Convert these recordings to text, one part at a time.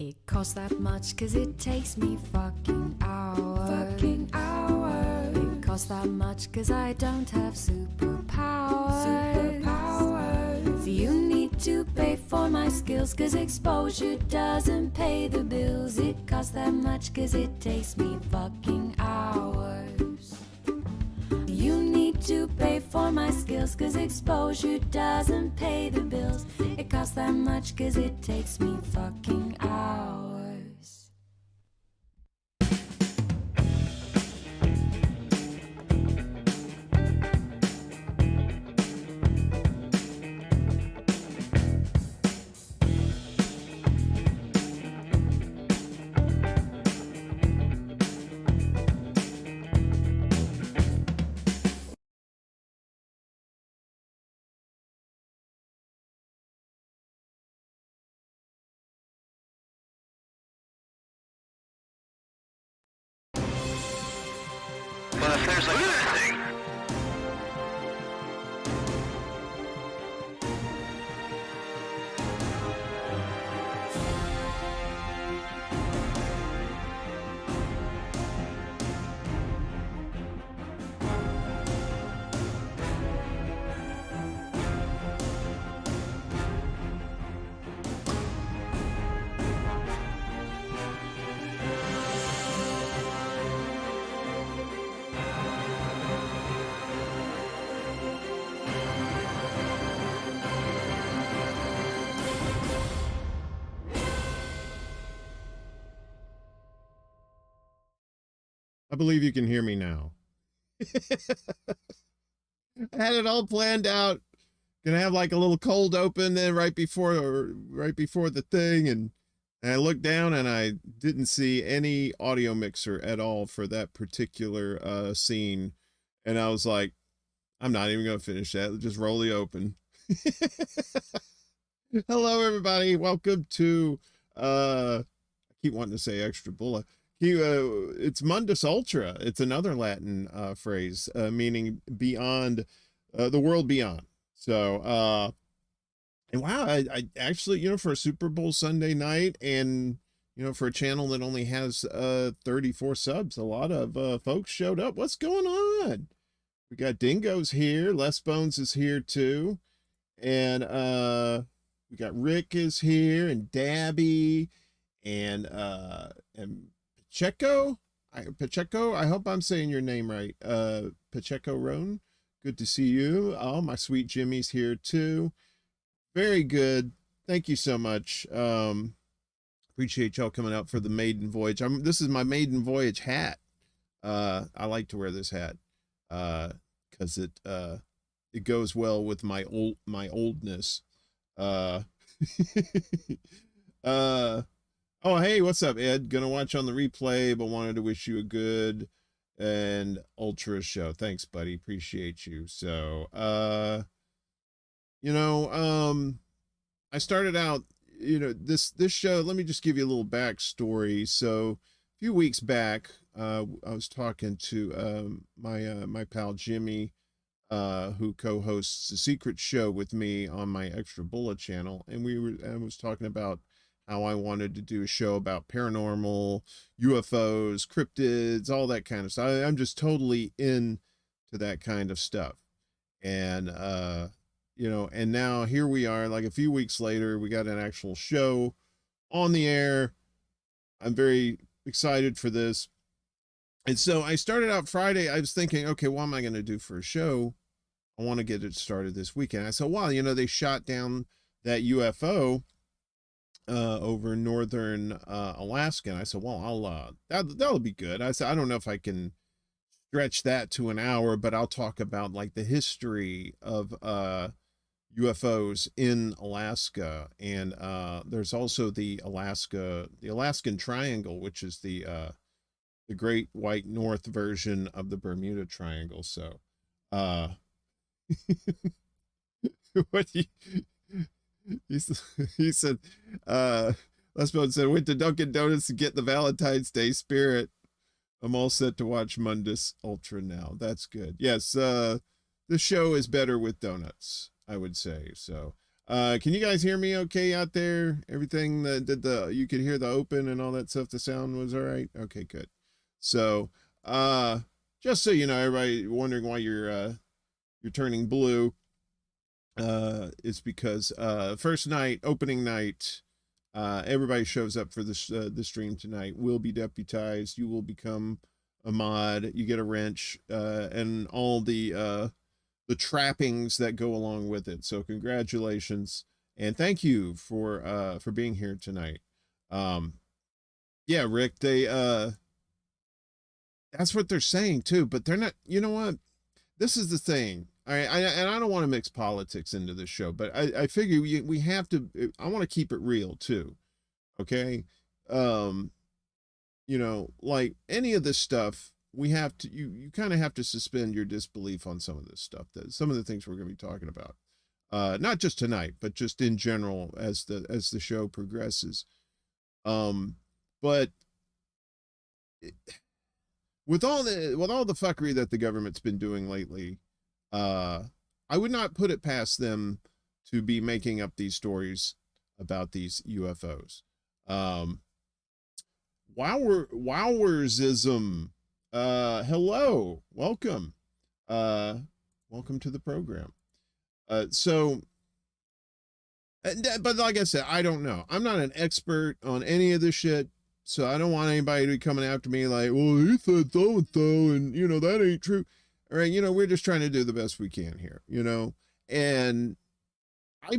It costs that much cause it takes me fucking hours. It costs that much cause I don't have superpowers. So you need to pay for my skills cause exposure doesn't pay the bills. It costs that much cause it takes me fucking hours. You need to pay for my skills cause exposure doesn't pay the bills. It costs that much cause it takes me fucking hours. But if there's a thing. I believe you can hear me now. I had it all planned out. Gonna have like a little cold open then right before the thing, and I looked down and I didn't see any audio mixer at all for that particular scene, and I was like, I'm not even gonna finish that. Just roll the open. Hello everybody, welcome to I keep wanting to say extra bullet. It's Mundus Ultra. It's another Latin phrase meaning beyond, the world beyond. So, and wow, I actually, you know, for a Super Bowl Sunday night and, you know, for a channel that only has 34 subs, a lot of folks showed up. What's going on? We got Dingo's here. Les Bones is here too. And we got Rick is here and Dabby and Pacheco, I hope I'm saying your name right. Pacheco Roan, good to see you. Oh, my sweet Jimmy's here too. Very good. Thank you so much. Appreciate y'all coming out for the Maiden Voyage. This is my Maiden Voyage hat. I like to wear this hat because it goes well with my oldness. Oh, hey, what's up, Ed? Gonna watch on the replay, but wanted to wish you a good and ultra show. Thanks, buddy. Appreciate you. So, you know, I started out, you know, this show, let me just give you a little backstory. So a few weeks back, I was talking to my pal Jimmy, who co-hosts a secret show with me on my Extra Bullet channel, and I was talking about how I wanted to do a show about paranormal, UFOs, cryptids, all that kind of stuff. I'm just totally into that kind of stuff. And, you know, and now here we are, like a few weeks later, we got an actual show on the air. I'm very excited for this. And so I started out Friday. I was thinking, okay, what am I going to do for a show? I want to get it started this weekend. I said, wow, you know, they shot down that UFO over northern Alaska. And I said, well, that'll be good. I said, I don't know if I can stretch that to an hour, but I'll talk about like the history of UFOs in Alaska. And there's also the Alaskan Triangle, which is the Great White North version of the Bermuda Triangle. So what he said, Les Bones said, went to Dunkin' Donuts to get the Valentine's Day spirit. I'm all set to watch Mundus Ultra now. That's good. Yes, the show is better with donuts, I would say. So Can you guys hear me okay out there? Everything that did you could hear the open and all that stuff. The sound was all right. Okay, good. So, just so you know, everybody wondering why you're turning blue, it's because first night, opening night, everybody shows up for this the stream tonight will be deputized. You will become a mod. You get a wrench and all the trappings that go along with it. So congratulations and thank you for being here tonight. Yeah, Rick, they that's what they're saying too, but they're not. You know what? This is the thing. And I don't want to mix politics into this show, but I figure we have to. I want to keep it real too. Okay, you know, like any of this stuff, we have to. You kind of have to suspend your disbelief on some of this stuff. That some of the things we're going to be talking about, not just tonight, but just in general as the show progresses. But with all the fuckery that the government's been doing lately, I would not put it past them to be making up these stories about these UFOs. Wowersism. Hello, welcome. Welcome to the program. But like I said, I don't know. I'm not an expert on any of this shit. So I don't want anybody to be coming after me like, well, he said so and so, and you know, that ain't true. All right, you know, we're just trying to do the best we can here, you know. And I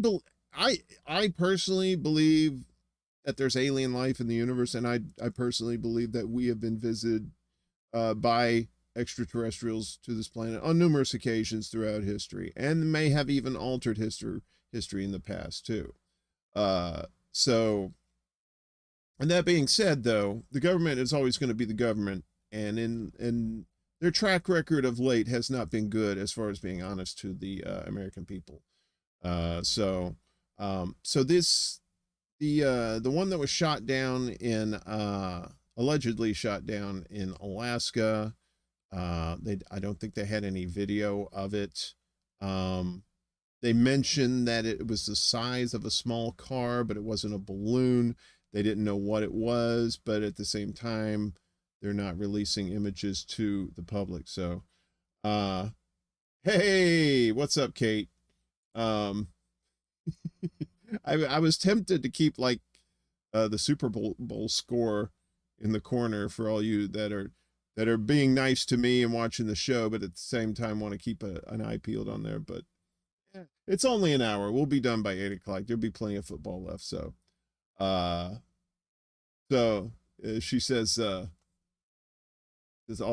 personally believe that there's alien life in the universe, and I personally believe that we have been visited by extraterrestrials to this planet on numerous occasions throughout history, and may have even altered history in the past too. So. And that being said, though, the government is always going to be the government, and in their track record of late has not been good as far as being honest to the American people. So this the one that was shot down in allegedly shot down in Alaska. I don't think they had any video of it. They mentioned that it was the size of a small car, but it wasn't a balloon. They didn't know what it was, but at the same time, they're not releasing images to the public. So, hey, what's up, Kate? I was tempted to keep like the Super Bowl score in the corner for all you that are being nice to me and watching the show, but at the same time want to keep an eye peeled on there. But it's only an hour. We'll be done by 8 o'clock. There'll be plenty of football left. So. She says all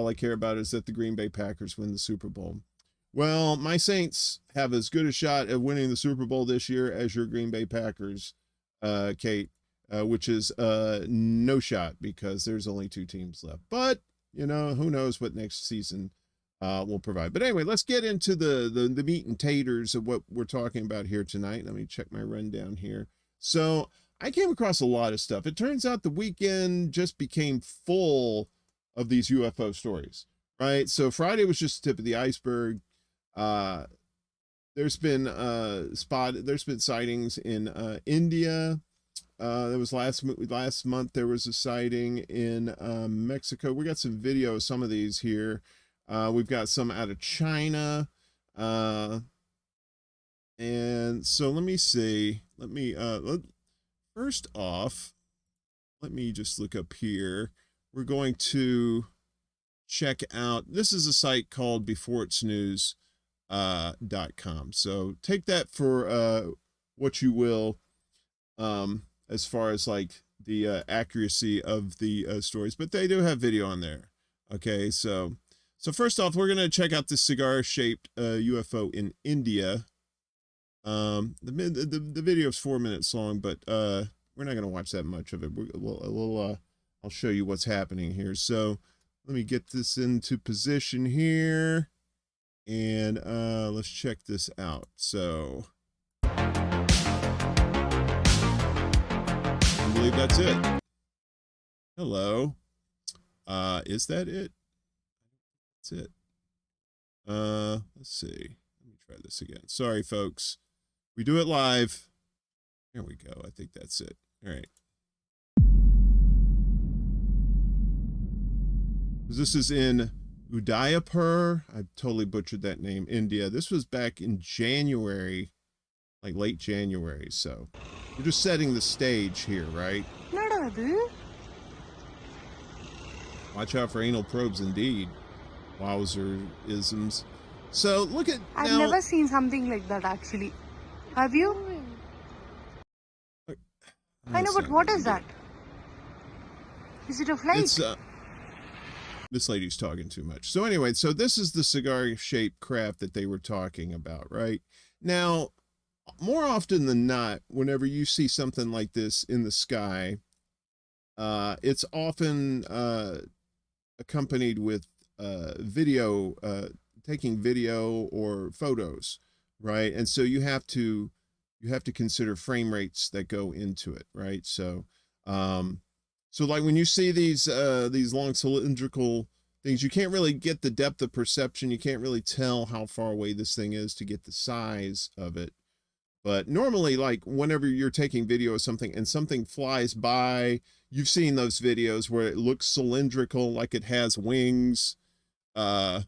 I care about is that the Green Bay Packers win the Super Bowl. Well, my Saints have as good a shot at winning the Super Bowl this year as your Green Bay Packers, Kate, which is no shot because there's only 2 teams left. But, you know, who knows what next season will provide. But anyway, let's get into the meat and taters of what we're talking about here tonight. Let me check my rundown here. So I came across a lot of stuff. It turns out the weekend just became full of these UFO stories, right? So Friday was just the tip of the iceberg. There's been sightings in India. There was last month there was a sighting in Mexico. We got some video of some of these here. We've got some out of China. And so let me see. First off, let me just look up here. We're going to check out, this is a site called beforeitsnews.com. So take that for what you will, as far as like the accuracy of the stories, but they do have video on there. Okay, so first off, we're going to check out this cigar-shaped UFO in India. The video is 4 minutes long, but we're not going to watch that much of it. I'll show you what's happening here. So let me get this into position here, and let's check this out. So I believe that's it. Hello. Is that it? That's it. Let's see. Let me try this again. Sorry, folks. We do it live. There we go. I think that's it. All right. This is in Udaipur. I totally butchered that name. India. This was back in January, like late January. So we're just setting the stage here, right? Watch out for anal probes, indeed. Wowzer-isms. So look at. I've never seen something like that actually. Have you? I know, but what is that? Is it a flight? It's this lady's talking too much. So anyway, so this is the cigar-shaped craft that they were talking about, right? Now, more often than not, whenever you see something like this in the sky, it's often accompanied with video, taking video or photos, right? And so you have to consider frame rates that go into it, right? So so like when you see these long cylindrical things, you can't really get the depth of perception. You can't really tell how far away this thing is to get the size of it. But normally, like whenever you're taking video of something and something flies by, you've seen those videos where it looks cylindrical, like it has wings. There's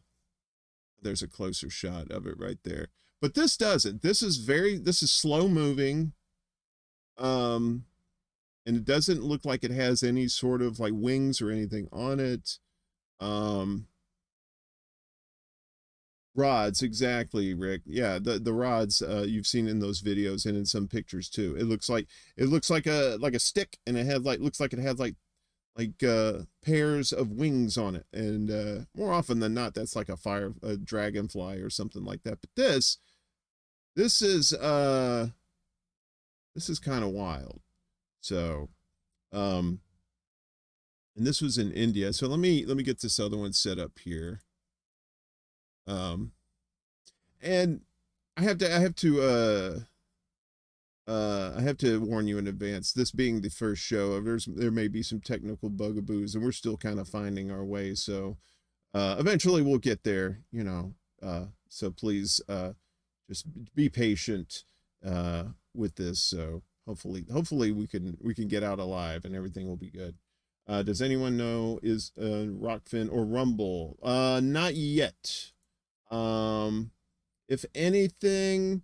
a closer shot of it right there. But this doesn't. This is slow moving. And it doesn't look like it has any sort of like wings or anything on it. Rods, exactly, Rick. Yeah, the rods you've seen in those videos and in some pictures too. It looks like a stick, and it has looks like it has like pairs of wings on it. And more often than not, that's like a dragonfly or something like that. But this is kind of wild. So, and this was in India. So let me get this other one set up here. And I have to warn you in advance, this being the first show, there may be some technical bugaboos, and we're still kind of finding our way. So, eventually we'll get there, you know, so please, just be patient, with this. So hopefully we can get out alive and everything will be good. Does anyone know is Rockfin or Rumble? Not yet. If anything,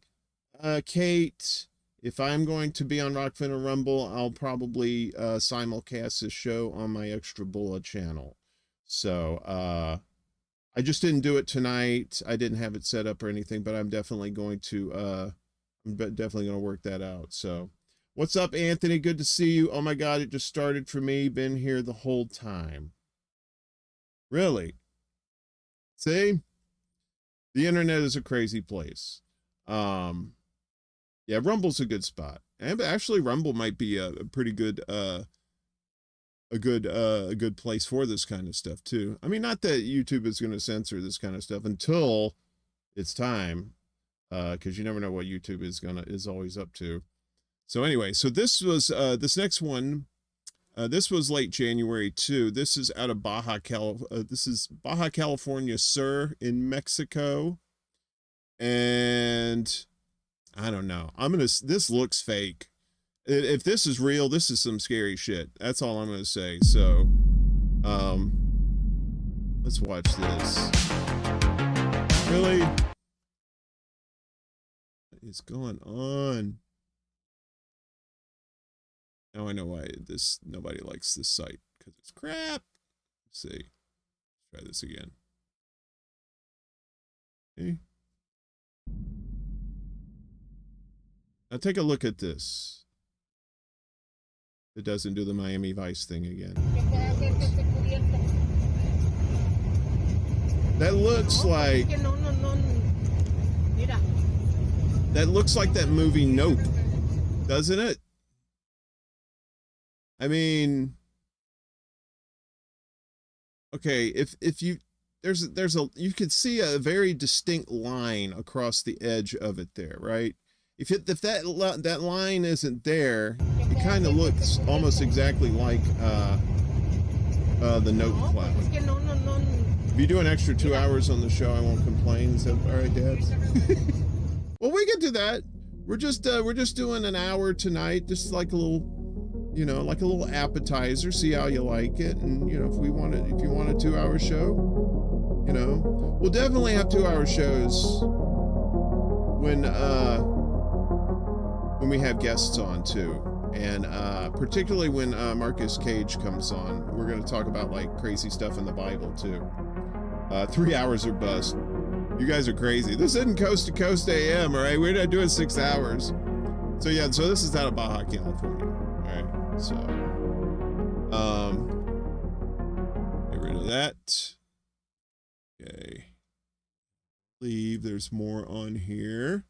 Kate, if I'm going to be on Rockfin or Rumble, I'll probably simulcast this show on my Extra Bulla channel. So I just didn't do it tonight. I didn't have it set up or anything, but I'm definitely going to work that out. So what's up, Anthony? Good to see you. Oh my God, it just started for me. Been here the whole time. Really? See? The internet is a crazy place. Yeah, Rumble's a good spot. And actually Rumble might be a pretty good a good place for this kind of stuff too. I mean, not that YouTube is going to censor this kind of stuff until it's time, because you never know what YouTube is always up to. So anyway, so this was this next one. This was late January too. This is out of Baja California Sur in Mexico. And I don't know. This looks fake. If this is real, this is some scary shit. That's all I'm going to say. So, let's watch this. Really? What is going on? Now I know why nobody likes this site, because it's crap. Let's see. Let's try this again. Okay. Now take a look at this. It doesn't do the Miami Vice thing again. That looks like that movie Nope, doesn't it? I mean, okay, if you you could see a very distinct line across the edge of it there, right? If that line isn't there, it kind of looks almost exactly like the Note cloud. If you do an extra 2 hours on the show, I won't complain. Is that all right, Dad? Well, we can do that. we're just doing an hour tonight, just like a little, you know, like a little appetizer, see how you like it. And, you know, if you want a 2-hour show, you know, we'll definitely have 2-hour shows when we have guests on too. And particularly when Marcus Cage comes on, we're going to talk about like crazy stuff in the Bible too. 3 hours or bust. You guys are crazy. This isn't Coast to Coast AM, all right? We're not doing 6 hours. So yeah, so this is out of Baja, California. All right, so get rid of that. Okay. Leave. There's more on here.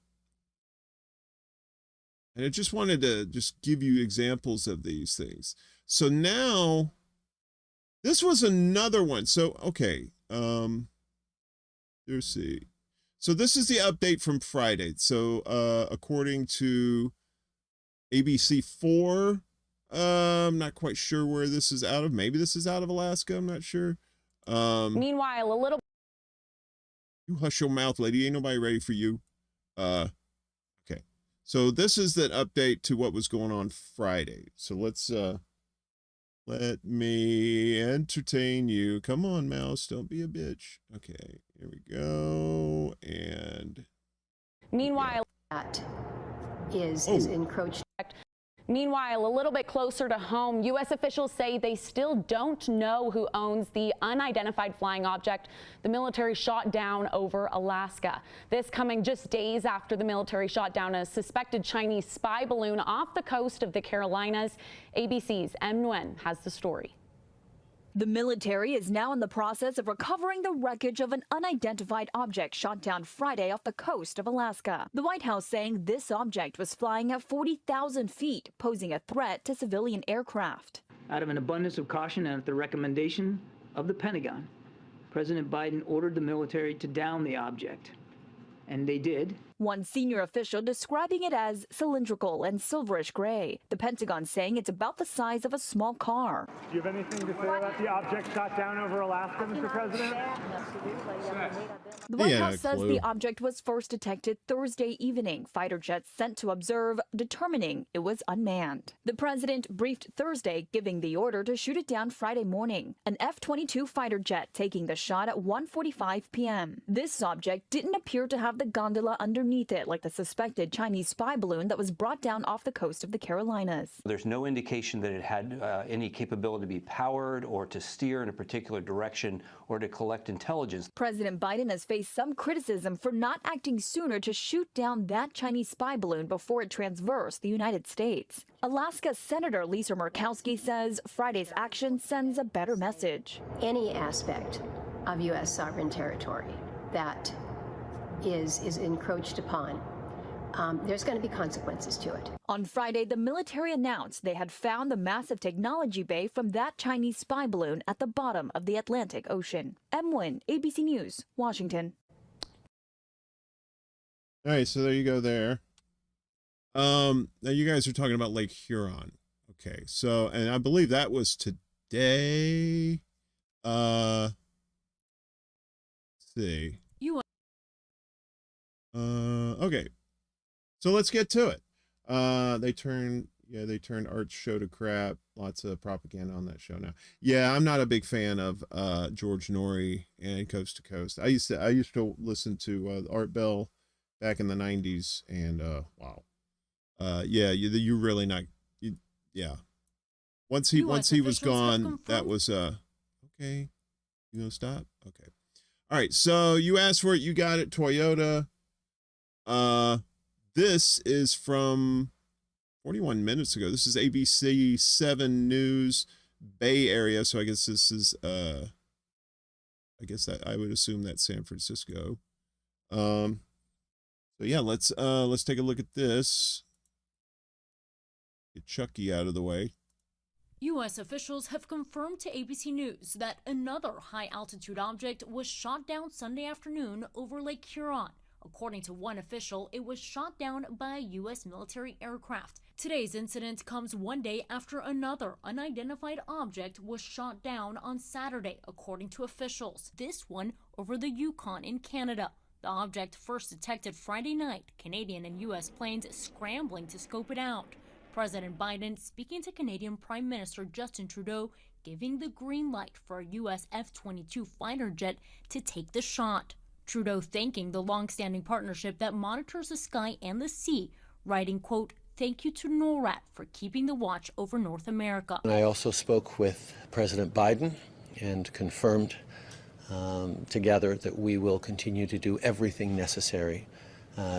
And I just wanted to just give you examples of these things. So now, this was another one. So, okay. Let's see. So this is the update from Friday. So, according to ABC4, I'm not quite sure where this is out of. Maybe this is out of Alaska. I'm not sure. Meanwhile, a little... You hush your mouth, lady. Ain't nobody ready for you. Okay. So this is the update to what was going on Friday. So let's, let me entertain you. Come on, mouse. Don't be a bitch. Okay. Here we go. And... Meanwhile... That is encroached. Meanwhile, a little bit closer to home, U.S. officials say they still don't know who owns the unidentified flying object the military shot down over Alaska. This coming just days after the military shot down a suspected Chinese spy balloon off the coast of the Carolinas. ABC's Em Nguyen has the story. The military is now in the process of recovering the wreckage of an unidentified object shot down Friday off the coast of Alaska. The White House saying this object was flying at 40,000 feet, posing a threat to civilian aircraft. Out of an abundance of caution and at the recommendation of the Pentagon, President Biden ordered the military to down the object. And they did. One senior official describing it as cylindrical and silverish gray. The Pentagon saying it's about the size of a small car. Do you have anything to say about the object shot down over Alaska, Mr. President? The White House says the object was first detected Thursday evening. Fighter jets sent to observe, determining it was unmanned. The president briefed Thursday, giving the order to shoot it down Friday morning. An F-22 fighter jet taking the shot at 1:45 p.m. This object didn't appear to have the gondola underneath it, like the suspected Chinese spy balloon that was brought down off the coast of the Carolinas. There's no indication that it had any capability to be powered or to steer in a particular direction or to collect intelligence. President Biden has faced some criticism for not acting sooner to shoot down that Chinese spy balloon before it transversed the United States. Alaska Senator Lisa Murkowski says Friday's action sends a better message. Any aspect of U.S. sovereign territory that is encroached upon, there's going to be consequences to it. On Friday, the military announced they had found the massive technology bay from that Chinese spy balloon at the bottom of the Atlantic Ocean. Em Nguyen, ABC News, Washington. All right, so there you go there. Now you guys are talking about Lake Huron. Okay, so, and I believe that was today. Let's see. Okay. So let's get to it. They turned Art's show to crap. Lots of propaganda on that show now. Yeah, I'm not a big fan of George Norrie and Coast to Coast. I used to listen to Art Bell back in the 90s, and wow. Yeah, you really not. Yeah. Once he was gone, that was okay. You gonna stop? Okay. All right. So you asked for it, you got it. Toyota. This is from 41 minutes ago. This is ABC 7 News, Bay Area. So I guess this is I guess that I would assume that's San Francisco. So yeah, let's take a look at this. Get Chucky out of the way. U.S. officials have confirmed to ABC News that another high-altitude object was shot down Sunday afternoon over Lake Huron. According to one official, it was shot down by a U.S. military aircraft. Today's incident comes one day after another unidentified object was shot down on Saturday, according to officials. This one over the Yukon in Canada. The object first detected Friday night, Canadian and U.S. planes scrambling to scope it out. President Biden speaking to Canadian Prime Minister Justin Trudeau, giving the green light for a U.S. F-22 fighter jet to take the shot. Trudeau thanking the long-standing partnership that monitors the sky and the sea, writing, quote, "Thank you to NORAD for keeping the watch over North America." I also spoke with President Biden and confirmed together that we will continue to do everything necessary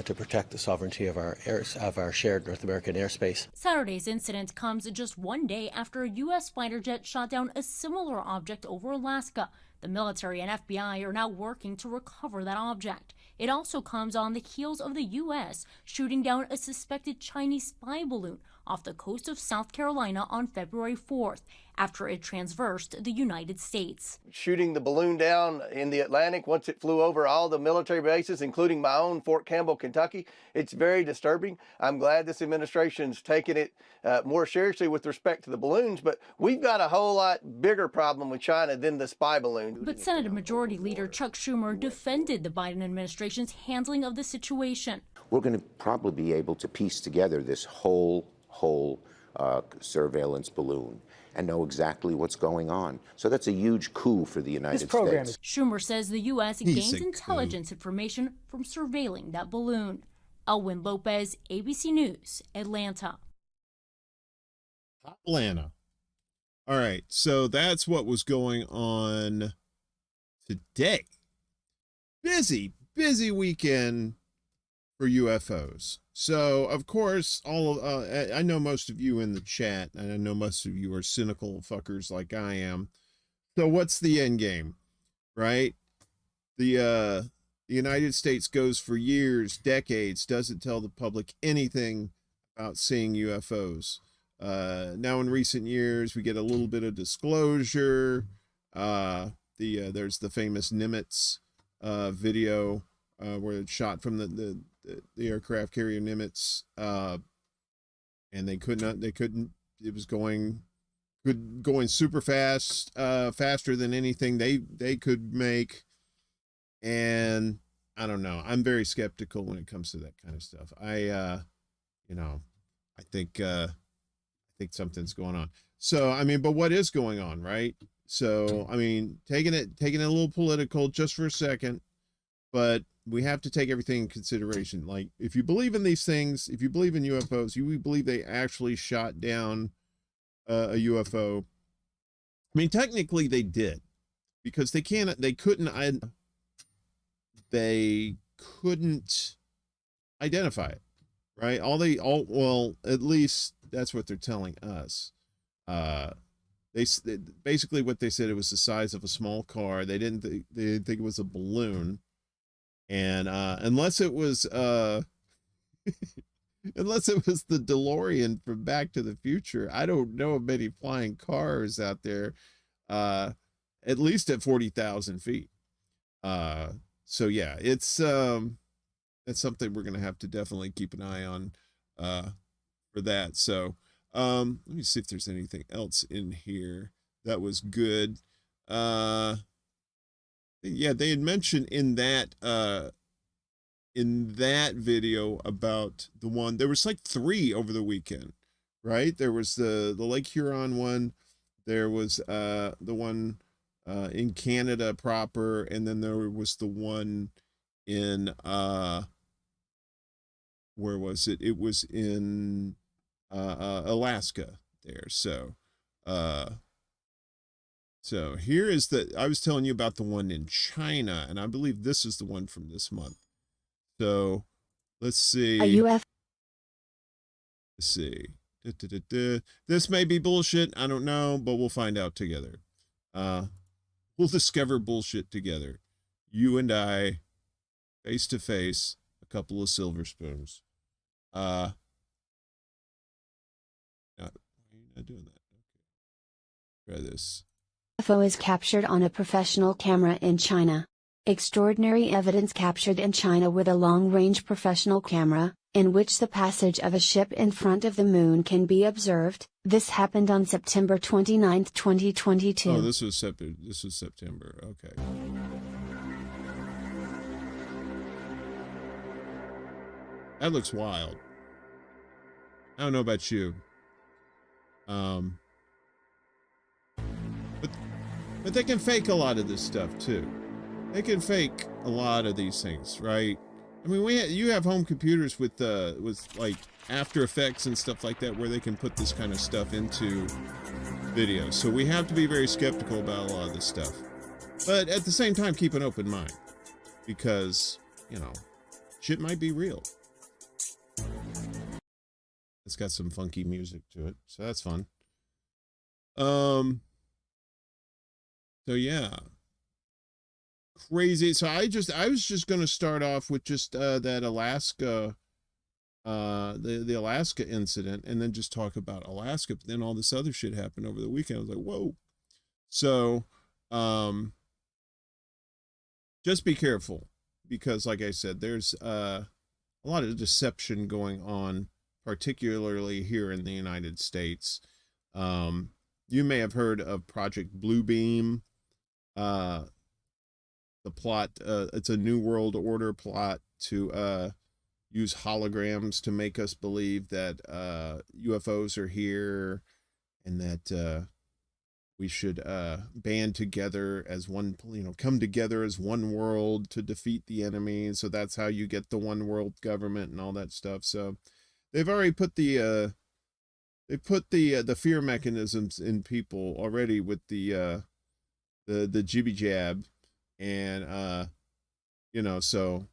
to protect the sovereignty of our shared North American airspace. Saturday's incident comes just one day after a U.S. fighter jet shot down a similar object over Alaska. The military and FBI are now working to recover that object. It also comes on the heels of the U.S. shooting down a suspected Chinese spy balloon off the coast of South Carolina on February 4th after it transversed the United States. Shooting the balloon down in the Atlantic once it flew over all the military bases, including my own Fort Campbell, Kentucky. It's very disturbing. I'm glad this administration's taken it more seriously with respect to the balloons, but we've got a whole lot bigger problem with China than the spy balloon. But Senate Majority Leader Chuck Schumer defended the Biden administration's handling of the situation. We're going to probably be able to piece together this whole surveillance balloon and know exactly what's going on. So that's a huge coup for the United States. Schumer says the U.S. gains intelligence information from surveilling that balloon. Elwin Lopez, ABC News, Atlanta. Atlanta. All right, so that's what was going on today. Busy weekend for UFOs. So, of course, I know most of you in the chat, and I know most of you are cynical fuckers like I am. So what's the end game, right? The United States goes for years, decades, doesn't tell the public anything about seeing UFOs. Now in recent years, we get a little bit of disclosure. There's the famous Nimitz video where it's shot from the aircraft carrier Nimitz, and they couldn't, it was going super fast, faster than anything they could make. And I don't know, I'm very skeptical when it comes to that kind of stuff. I think something's going on. So, I mean, but what is going on, right? So, I mean, taking it a little political just for a second, but we have to take everything in consideration. Like, if you believe in these things, if you believe in UFOs, you believe they actually shot down a UFO. I mean, technically they did, because they couldn't identify it, right? Well, at least that's what they're telling us. Basically what they said, it was the size of a small car. They didn't think it was a balloon. And unless it was the DeLorean from Back to the Future, I don't know of many flying cars out there, at least at 40,000 feet. So yeah, it's something we're gonna have to definitely keep an eye on for that. So let me see if there's anything else in here that was good. Yeah, they had mentioned in that video about the one, there was like 3 over the weekend, right? There was the Lake Huron one, there was the one in Canada proper, and then there was the one in where was it? It was in Alaska there. So here is I was telling you about the one in China, and I believe this is the one from this month. So let's see. Let's see. This may be bullshit. I don't know, but we'll find out together. We'll discover bullshit together. You and I, face to face, a couple of silver spoons. Why are you not doing that? Okay. Try this. UFO is captured on a professional camera in China. Extraordinary evidence captured in China with a long-range professional camera, in which the passage of a ship in front of the moon can be observed. This happened on September 29, 2022. Oh, this was September. Okay. That looks wild. I don't know about you. But they can fake a lot of this stuff too. They can fake a lot of these things, right? I mean, you have home computers with like After Effects and stuff like that, where they can put this kind of stuff into videos. So we have to be very skeptical about a lot of this stuff, but at the same time, keep an open mind, because you know, shit might be real. It's got some funky music to it, so that's fun. So yeah, crazy. So I was just going to start off with just that Alaska, the Alaska incident, and then just talk about Alaska. But then all this other shit happened over the weekend. I was like, whoa. So just be careful, because like I said, there's a lot of deception going on, particularly here in the United States. You may have heard of Project Bluebeam. The plot, it's a New World Order plot to use holograms to make us believe that UFOs are here, and that we should band together as one, come together as one world to defeat the enemy. So that's how you get the one world government and all that stuff. So they've already put the fear mechanisms in people already with the jibby jab, and so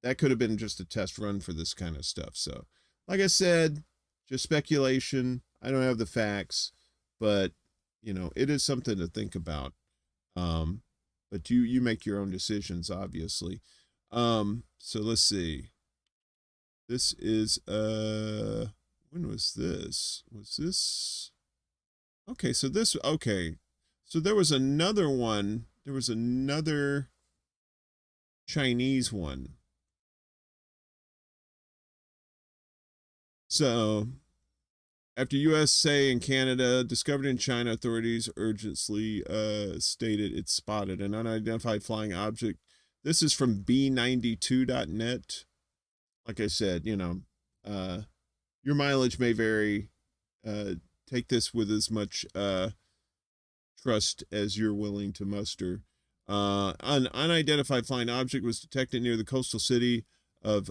that could have been just a test run for this kind of stuff. So like I said, just speculation. I don't have the facts, but it is something to think about. But you make your own decisions, obviously. So let's see. This is when was this? Was this? Okay, so there was another one. There was another Chinese one. So, after USA and Canada discovered in China, authorities urgently stated it spotted an unidentified flying object. This is from B92.net. Like I said, your mileage may vary. Take this with as much trust as you're willing to muster. An unidentified flying object was detected near the coastal city of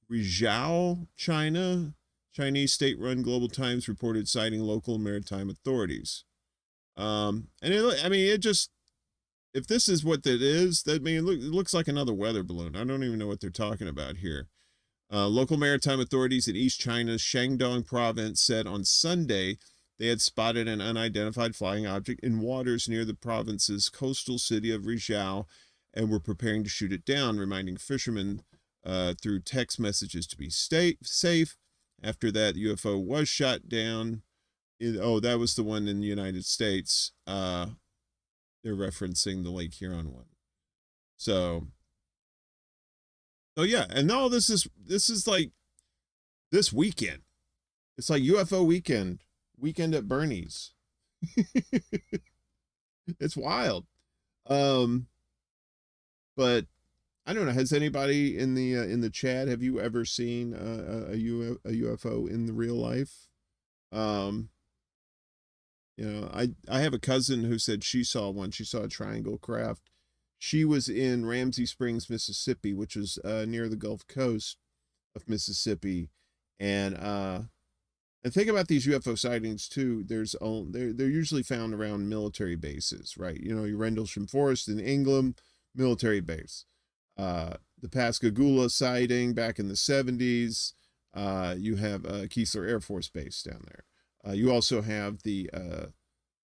Rizhao, China. Chinese state-run Global Times reported citing local maritime authorities. If this is what that is, it looks like another weather balloon. I don't even know what they're talking about here. Local maritime authorities in East China's Shandong province said on Sunday they had spotted an unidentified flying object in waters near the province's coastal city of Rizhao and were preparing to shoot it down, reminding fishermen through text messages to be safe. After that, the UFO was shot down. That was the one in the United States. They're referencing the Lake Huron one. So yeah, and all this is like this weekend. It's like UFO weekend at Bernie's. It's wild. But I don't know. Has anybody in the chat, have you ever seen a UFO in the real life? I have a cousin who said she saw one. She saw a triangle craft. She was in Ramsey Springs, Mississippi, which is near the Gulf Coast of Mississippi, and think about these UFO sightings too. They're usually found around military bases, right? Your Rendlesham Forest in England, military base. The Pascagoula sighting back in the 70s. You have Keesler Air Force Base down there. You also have the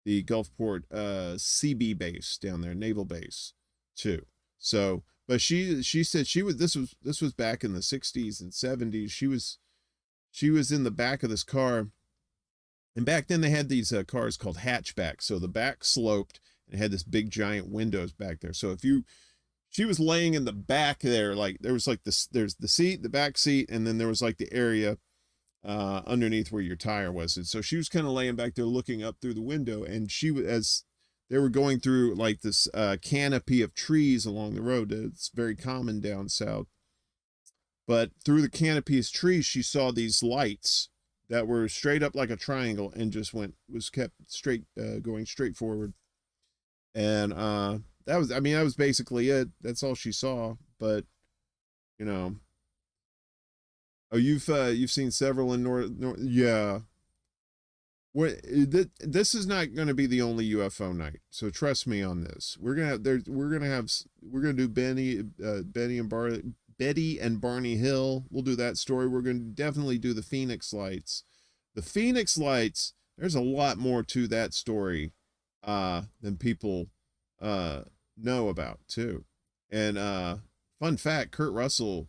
Gulfport CB base down there, naval base too. So, but she said this was back in the 60s and 70s. She was in the back of this car, and back then they had these cars called hatchbacks. So the back sloped and had this big giant windows back there. So she was laying in the back there, like there was like this, there's the seat, the back seat, and then there was like the area underneath where your tire was. And so she was kind of laying back there looking up through the window, and as they were going through like this canopy of trees along the road. It's very common down south. but through the canopy of trees, she saw these lights that were straight up like a triangle and just was kept straight, going straight forward. And that was basically it. That's all she saw. But you know, oh, you've seen several in North, yeah. This is not going to be the only UFO night, so trust me on this. We're gonna do Betty and Barney Hill. We'll do that story. We're going to definitely do the Phoenix Lights. The Phoenix Lights, there's a lot more to that story than people know about too. And fun fact, Kurt Russell,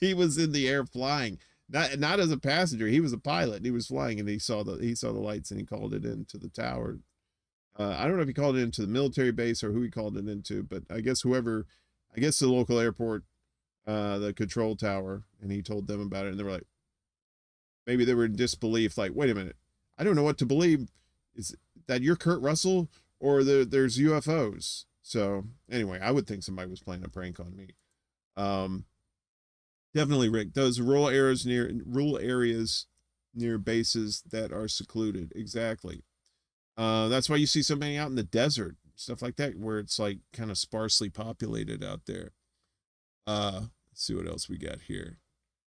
he was in the air flying. Not as a passenger, he was a pilot. He was flying and he saw the lights and he called it into the tower. I don't know if he called it into the military base or who he called it into, but I guess the local airport, the control tower, and he told them about it, and they were like, maybe they were in disbelief, like, wait a minute, I don't know what to believe. Is that you're Kurt Russell or there's UFOs? So anyway, I would think somebody was playing a prank on me. Definitely, Rick. Those rural areas near bases that are secluded. Exactly. That's why you see so many out in the desert, stuff like that, where it's like kind of sparsely populated out there. Let's see what else we got here.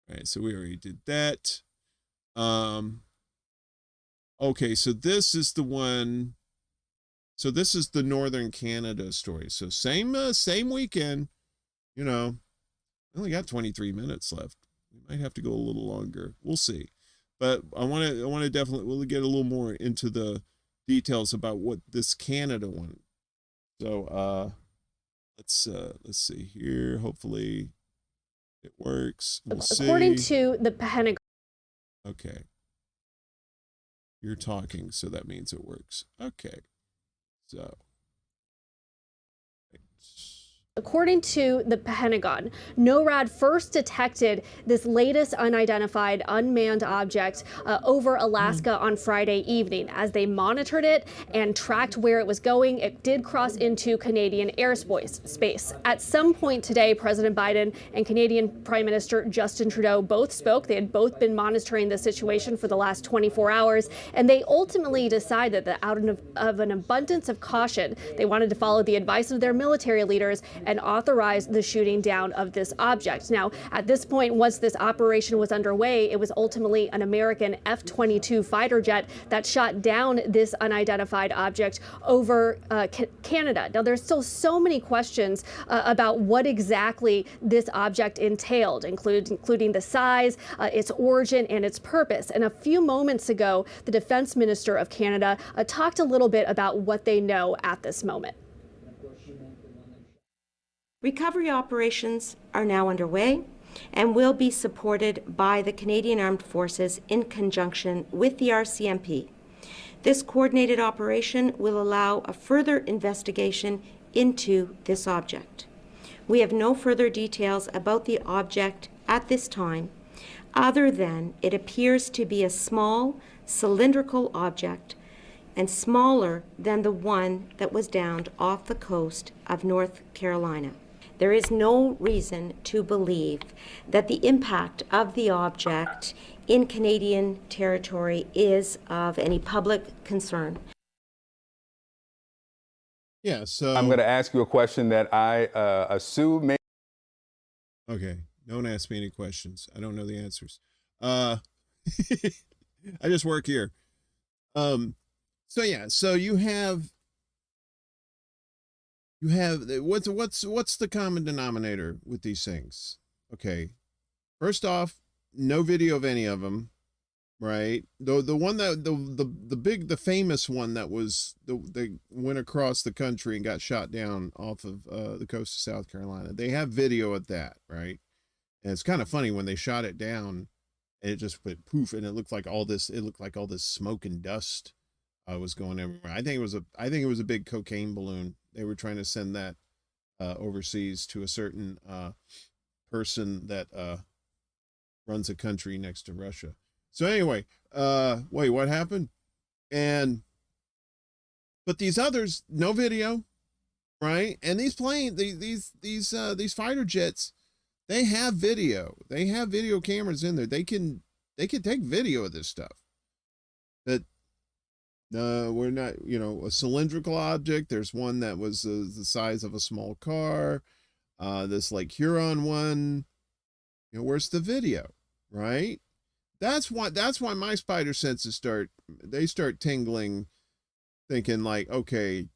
All right, so we already did that. Okay, so this is the one. So this is the Northern Canada story. So same weekend, you know. I only got 23 minutes left. We might have to go a little longer. We'll see. But I want to definitely, we'll get a little more into the details about what this Canada one. So let's see here. Hopefully it works. We'll According see. to the Pentagon. Okay. You're talking, so that means it works. Okay. So According to the Pentagon, NORAD first detected this latest unidentified unmanned object over Alaska on Friday evening. As they monitored it and tracked where it was going, it did cross into Canadian airspace. At some point today, President Biden and Canadian Prime Minister Justin Trudeau both spoke. They had both been monitoring the situation for the last 24 hours, and they ultimately decided that out of an abundance of caution, they wanted to follow the advice of their military leaders and authorize the shooting down of this object. Now, at this point, once this operation was underway, it was ultimately an American F-22 fighter jet that shot down this unidentified object over Canada. Now, there's still so many questions about what exactly this object entailed, including the size, its origin, and its purpose. And a few moments ago, the Defense Minister of Canada talked a little bit about what they know at this moment. Recovery operations are now underway and will be supported by the Canadian Armed Forces in conjunction with the RCMP. This coordinated operation will allow a further investigation into this object. We have no further details about the object at this time, other than it appears to be a small cylindrical object and smaller than the one that was downed off the coast of North Carolina. There is no reason to believe that the impact of the object in Canadian territory is of any public concern. Yeah, so I'm going to ask you a question that I assume may. Okay, don't ask me any questions. I don't know the answers. I just work here. So yeah, so you have what's the common denominator with these things? Okay, first off, no video of any of them, right? The one that the famous one that was they went across the country and got shot down off of the coast of South Carolina. They have video of that, right? And it's kind of funny when they shot it down and it just went poof, and it looked like all this smoke and dust was going everywhere. I think it was a big cocaine balloon. They were trying to send that overseas to a certain person that runs a country next to Russia. So anyway, wait, what happened? But these others, no video, right? And these fighter jets, They have video. They have video cameras in there. They can take video of this stuff. That we're not, a cylindrical object. There's one that was the size of a small car. This Lake Huron one. Where's the video, right? That's why my spider senses start tingling, thinking like, okay,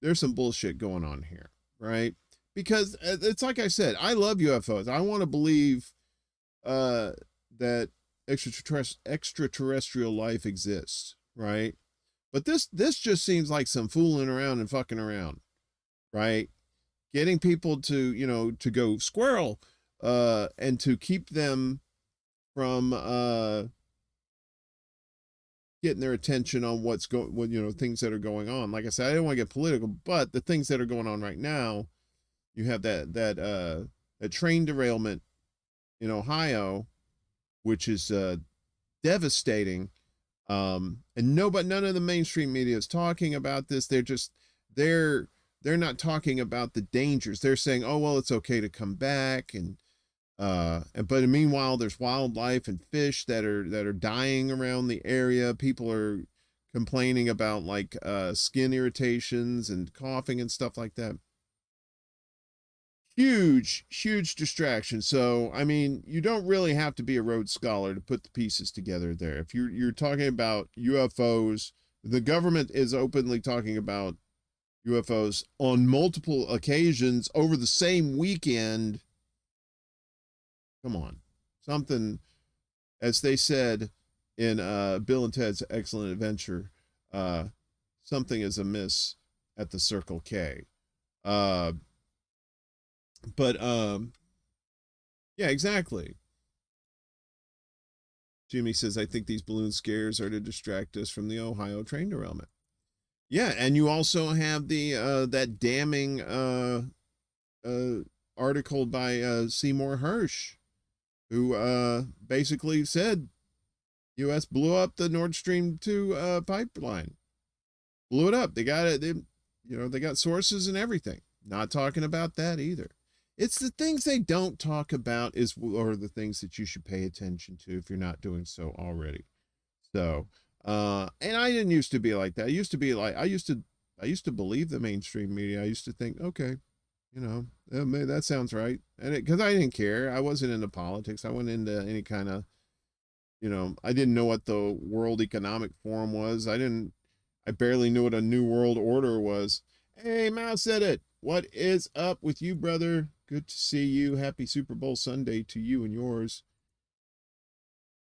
there's some bullshit going on here, right? Because it's like I said, I love UFOs. I want to believe that extraterrestrial life exists, right? But this just seems like some fooling around and fucking around, right? Getting people to, to go squirrel, and to keep them from getting their attention on things that are going on. Like I said, I don't want to get political, but the things that are going on right now, you have that train derailment in Ohio, which is devastating. And none of the mainstream media is talking about this. They're not talking about the dangers. They're saying, oh, well, it's okay to come back. But meanwhile, there's wildlife and fish that are dying around the area. People are complaining about like skin irritations and coughing and stuff like that. Huge distraction. So, I mean, you don't really have to be a Rhodes Scholar to put the pieces together there. If you're talking about UFOs, the government is openly talking about UFOs on multiple occasions over the same weekend. Come on. Something, as they said in Bill and Ted's Excellent Adventure, something is amiss at the Circle K. Yeah, exactly. Jimmy says, I think these balloon scares are to distract us from the Ohio train derailment. Yeah, and you also have the that damning article by Seymour Hersh, who basically said U.S. blew up the Nord Stream 2 pipeline. Blew it up. They got it. They got sources and everything. Not talking about that either. It's the things they don't talk about are the things that you should pay attention to if you're not doing so already. So, and I didn't used to be like that. I used to believe the mainstream media. I used to think, okay, that sounds right. And because I didn't care. I wasn't into politics. I wasn't into any kind of, I didn't know what the World Economic Forum was. I barely knew what a New World Order was. Hey, Mao said it. What is up with you, brother? Good to see you. Happy Super Bowl Sunday to you and yours.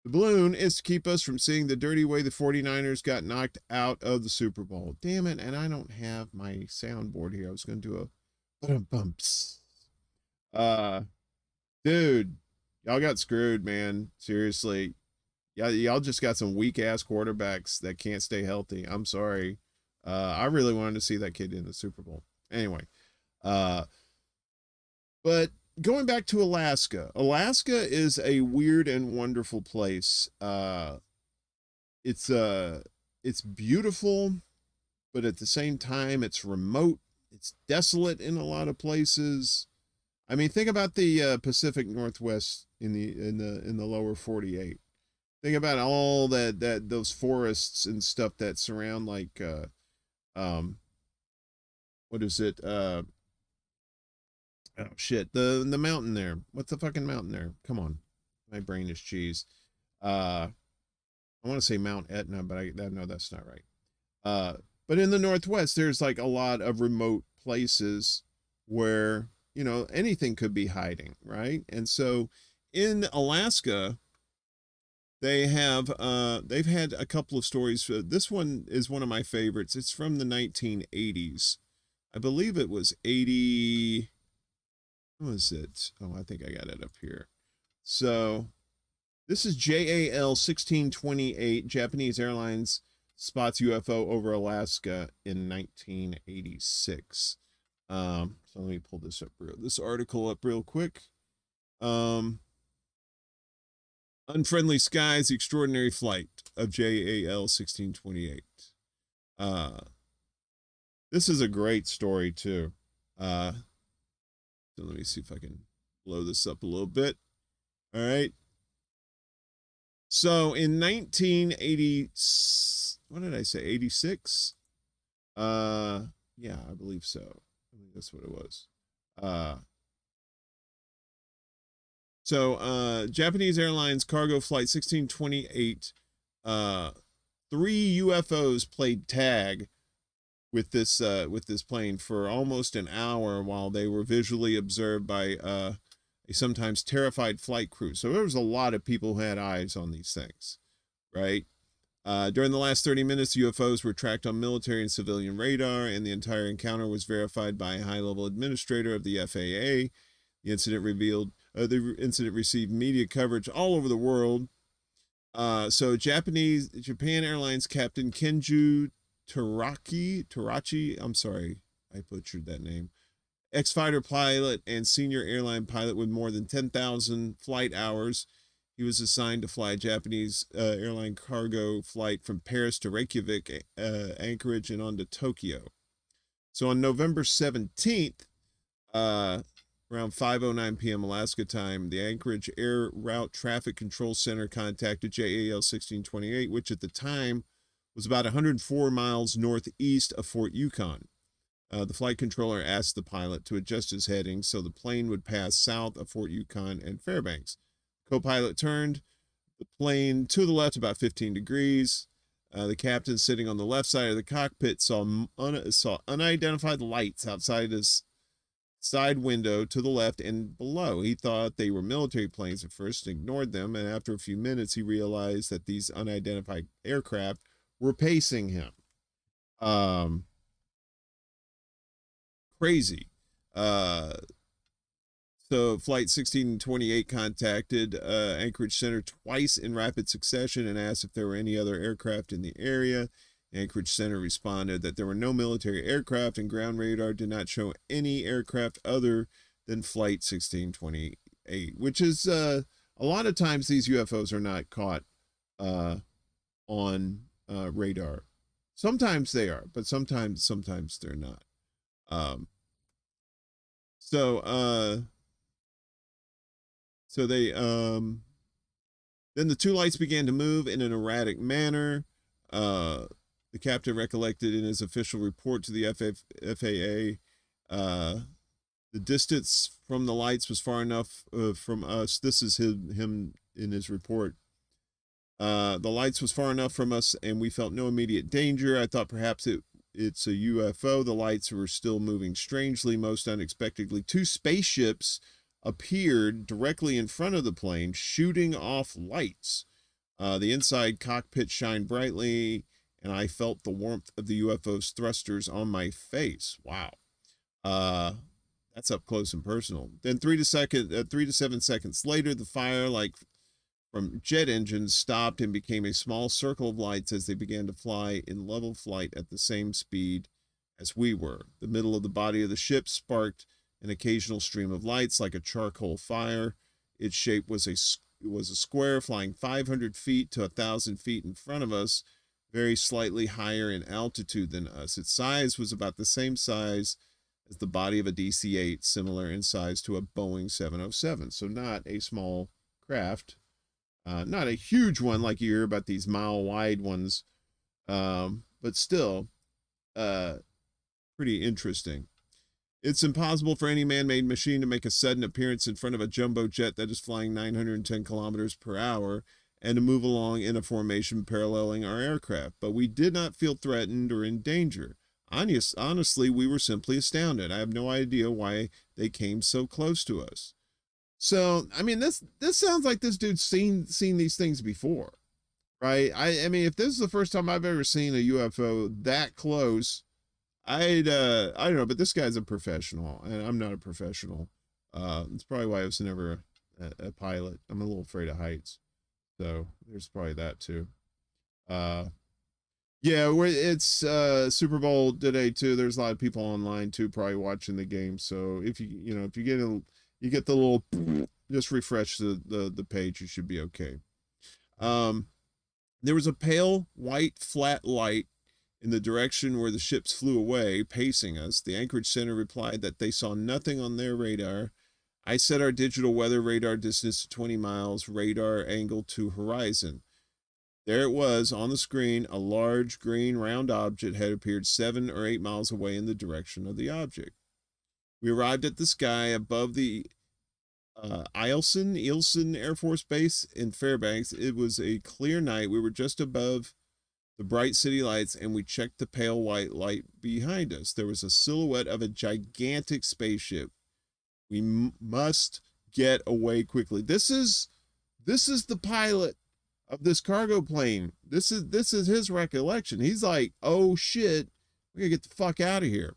The balloon is to keep us from seeing the dirty way the 49ers got knocked out of the Super Bowl. Damn it, and I don't have my soundboard here. I was going to do a bumps. Dude, y'all got screwed, man. Seriously. Y'all just got some weak-ass quarterbacks that can't stay healthy. I'm sorry. I really wanted to see that kid in the Super Bowl. Anyway, but going back to Alaska is a weird and wonderful place. It's beautiful, but at the same time, it's remote. It's desolate in a lot of places. I mean, think about the Pacific Northwest in the lower 48. Think about all those forests and stuff that surround like what is it? Oh shit, the mountain there. What's the fucking mountain there? Come on. My brain is cheese. I want to say Mount Etna, but no, that's not right. But in the Northwest, there's like a lot of remote places where, anything could be hiding, right? And so in Alaska, they've had a couple of stories. This one is one of my favorites. It's from the 1980s. I believe it was 80. What was it? Oh, I think I got it up here. So this is JAL 1628. Japanese Airlines spots UFO over Alaska in 1986. So let me pull this article up real quick. Unfriendly Skies, the Extraordinary Flight of JAL 1628. This is a great story too. So let me see if I can blow this up a little bit. All right. So in 1980, what did I say? 86? Yeah, I believe so. I think that's what it was. Japanese Airlines cargo flight 1628, 3 UFOs played tag with this plane for almost an hour while they were visually observed by a sometimes terrified flight crew. So there was a lot of people who had eyes on these things, right? During the last 30 minutes, UFOs were tracked on military and civilian radar, and the entire encounter was verified by a high-level administrator of the FAA. The incident received media coverage all over the world. Japan Airlines Captain Kenju Terachi, I'm sorry, I butchered that name, ex-fighter pilot and senior airline pilot with more than 10,000 flight hours. He was assigned to fly a Japanese airline cargo flight from Paris to Reykjavik, Anchorage, and on to Tokyo. So on November 17th, around 5:09 p.m. Alaska time, the Anchorage Air Route Traffic Control Center contacted JAL 1628, which at the time was about 104 miles northeast of Fort Yukon. The flight controller asked the pilot to adjust his heading so the plane would pass south of Fort Yukon and Fairbanks. Co-pilot turned the plane to the left about 15 degrees. The captain sitting on the left side of the cockpit saw unidentified lights outside his side window to the left and below. He thought they were military planes at first and ignored them, and after a few minutes he realized that these unidentified aircraft were pacing him. Crazy. So Flight 1628 contacted Anchorage Center twice in rapid succession and asked if there were any other aircraft in the area. Anchorage Center responded that there were no military aircraft and ground radar did not show any aircraft other than Flight 1628, which is a lot of times these UFOs are not caught on radar. Sometimes they are, but sometimes they're not. So they then the two lights began to move in an erratic manner. The captain recollected in his official report to the FAA, the distance from the lights was far enough from us. This is him in his report. The lights was far enough from us and we felt no immediate danger. I thought perhaps it's a UFO. The lights were still moving strangely, most unexpectedly. 2 spaceships appeared directly in front of the plane, shooting off lights. The inside cockpit shined brightly, and I felt the warmth of the UFO's thrusters on my face. Wow. That's up close and personal. Then 3 to 7 seconds later, the fire, like from jet engines, stopped and became a small circle of lights as they began to fly in level flight at the same speed as we were. The middle of the body of the ship sparked an occasional stream of lights like a charcoal fire. Its shape was a square flying 500 feet to 1,000 feet in front of us, very slightly higher in altitude than us. Its size was about the same size as the body of a DC-8, similar in size to a Boeing 707. So not a small craft, not a huge one like you hear about these mile-wide ones, but still pretty interesting. It's impossible for any man-made machine to make a sudden appearance in front of a jumbo jet that is flying 910 kilometers per hour and to move along in a formation paralleling our aircraft, but we did not feel threatened or in danger. Honestly, we were simply astounded. I have no idea why they came so close to us. So, I mean, this sounds like this dude's seen these things before, right? I mean, if this is the first time I've ever seen a UFO that close, I don't know, but this guy's a professional, and I'm not a professional. It's probably why I was never a pilot. I'm a little afraid of heights, so there's probably that too. Yeah, it's Super Bowl today too. There's a lot of people online too, probably watching the game. So if you get the little, just refresh the page, you should be okay. There was a pale white flat light in the direction where the ships flew away, pacing us. The Anchorage Center replied that they saw nothing on their radar. I set our digital weather radar distance to 20 miles, radar angle to horizon. There it was on the screen. A large green round object had appeared 7 or 8 miles away in the direction of the object. We arrived at the sky above the Eielson Air Force Base in Fairbanks. It was a clear night. We were just above the bright city lights, and we checked the pale white light behind us. There was a silhouette of a gigantic spaceship. We must get away quickly. This is the pilot of this cargo plane. This is his recollection. He's like, oh shit, we gotta get the fuck out of here.